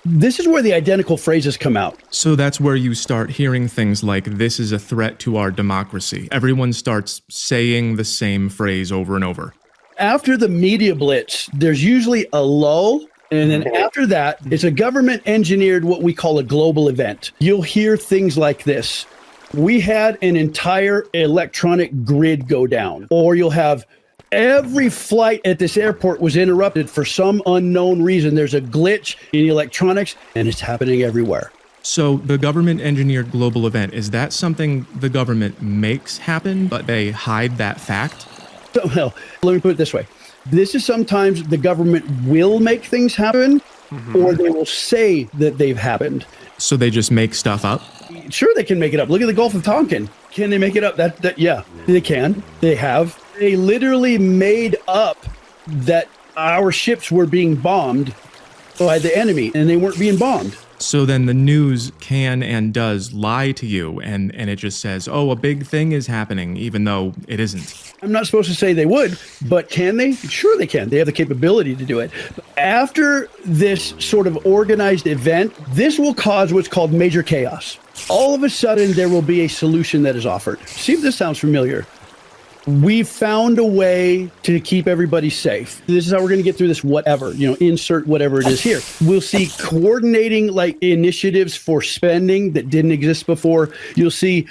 This is where the identical phrases come out. So that's where you start hearing things like, this is a threat to our democracy. Everyone starts saying the same phrase over and over. After the media blitz, there's usually a lull. And then after that, it's a government engineered what we call a global event. You'll hear things like this. We had an entire electronic grid go down. Or you'll have every flight at this airport was interrupted for some unknown reason. There's a glitch in the electronics, and it's happening everywhere. So the government engineered global event, is that something the government makes happen, but they hide that fact? Well, let me put it this way. This is sometimes the government will make things happen, or they will say that they've happened. So they just make stuff up? Sure, they can make it up. Look at the Gulf of Tonkin. Can they make it up? Yeah, they can. They have. They literally made up that our ships were being bombed by the enemy, and they weren't being bombed. So then the news can and does lie to you, and it just says, oh, a big thing is happening, even though it isn't. I'm not supposed to say they would, but can they? Sure they can. They have the capability to do it. After this sort of organized event, this will cause what's called major chaos. All of a sudden, there will be a solution that is offered. See if this sounds familiar. We've found a way to keep everybody safe. This is how we're going to get through this, whatever, insert whatever it is here. We'll see coordinating like initiatives for spending that didn't exist before. You'll see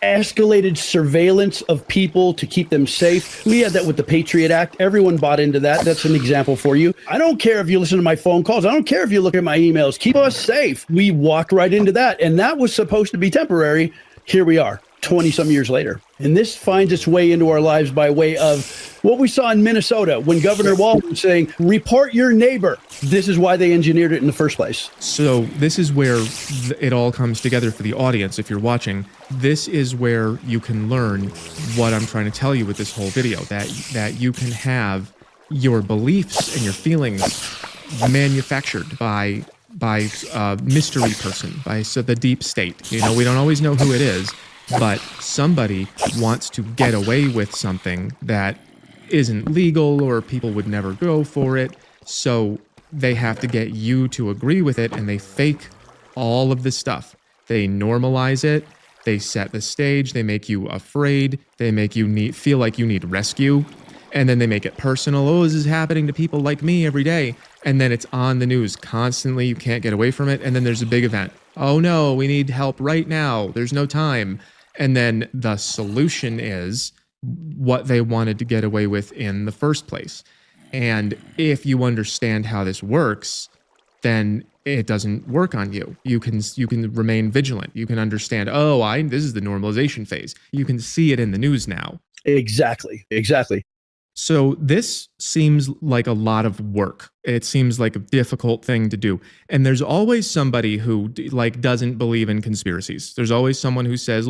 escalated surveillance of people to keep them safe. We had that with the Patriot Act. Everyone bought into that. That's an example for you. I don't care if you listen to my phone calls. I don't care if you look at my emails. Keep us safe. We walked right into that. And that was supposed to be temporary. Here we are, 20-some years later. And this finds its way into our lives by way of what we saw in Minnesota when Governor Walton was saying, report your neighbor. This is why they engineered it in the first place. So this is where it all comes together for the audience. If you're watching, this is where you can learn what I'm trying to tell you with this whole video, that you can have your beliefs and your feelings manufactured by mystery person, by the deep state. We don't always know who it is, but somebody wants to get away with something that isn't legal or people would never go for it. So they have to get you to agree with it, and they fake all of this stuff. They normalize it. They set the stage. They make you afraid. They make you feel like you need rescue. And then they make it personal. Oh, this is happening to people like me every day. And then it's on the news constantly. You can't get away from it. And then there's a big event. Oh no, we need help right now. There's no time. And then the solution is what they wanted to get away with in the first place. And if you understand how this works, then it doesn't work on you. You can remain vigilant. You can understand, this is the normalization phase. You can see it in the news now. Exactly. So this seems like a lot of work. It seems like a difficult thing to do. And there's always somebody who doesn't believe in conspiracies. There's always someone who says,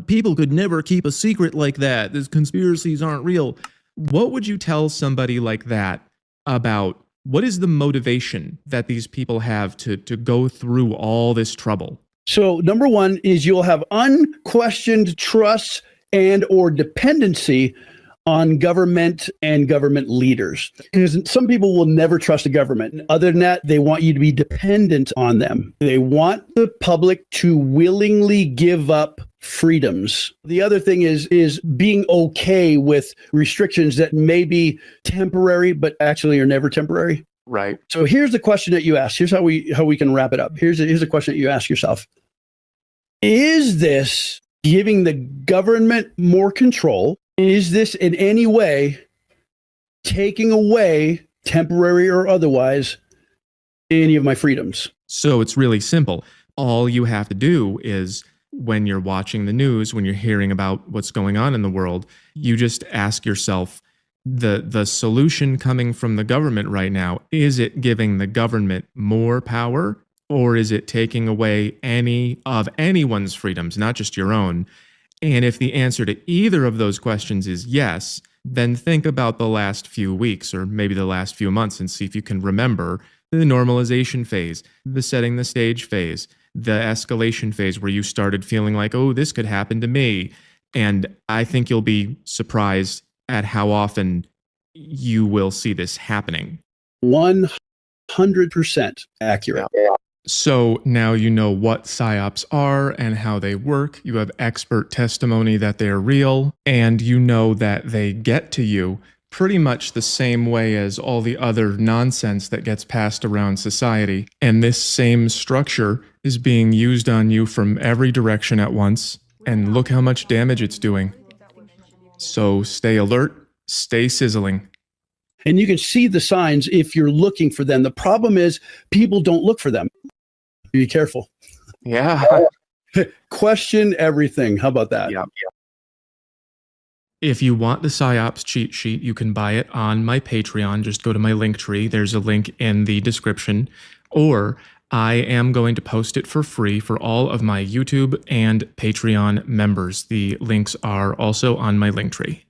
people could never keep a secret like that. These conspiracies aren't real. What would you tell somebody like that about what is the motivation that these people have to go through all this trouble? So number one is you'll have unquestioned trust and or dependency on government and government leaders. Because some people will never trust the government. Other than that, they want you to be dependent on them. They want the public to willingly give up freedoms. The other thing is being okay with restrictions that may be temporary, but actually are never temporary. Right. So here's the question that you ask. Here's how we can wrap it up. Here's a question that you ask yourself. Is this giving the government more control? Is this in any way taking away, temporary or otherwise, any of my freedoms? So it's really simple. All you have to do is, when you're watching the news, when you're hearing about what's going on in the world, you just ask yourself, the solution coming from the government right now, is it giving the government more power, or is it taking away any of anyone's freedoms, not just your own? And if the answer to either of those questions is yes, then think about the last few weeks or maybe the last few months and see if you can remember the normalization phase, the setting the stage phase, the escalation phase where you started feeling like, oh, this could happen to me. And I think you'll be surprised at how often you will see this happening. 100% accurate. So now you know what PSYOPs are and how they work. You have expert testimony that they're real, and you know that they get to you pretty much the same way as all the other nonsense that gets passed around society. And this same structure is being used on you from every direction at once, and look how much damage it's doing. So stay alert, stay sizzling. And you can see the signs if you're looking for them. The problem is people don't look for them. Be careful. Yeah. Question everything. How about that? Yeah. If you want the PSYOPS cheat sheet, you can buy it on my Patreon. Just go to my link tree. There's a link in the description. Or I am going to post it for free for all of my YouTube and Patreon members. The links are also on my link tree.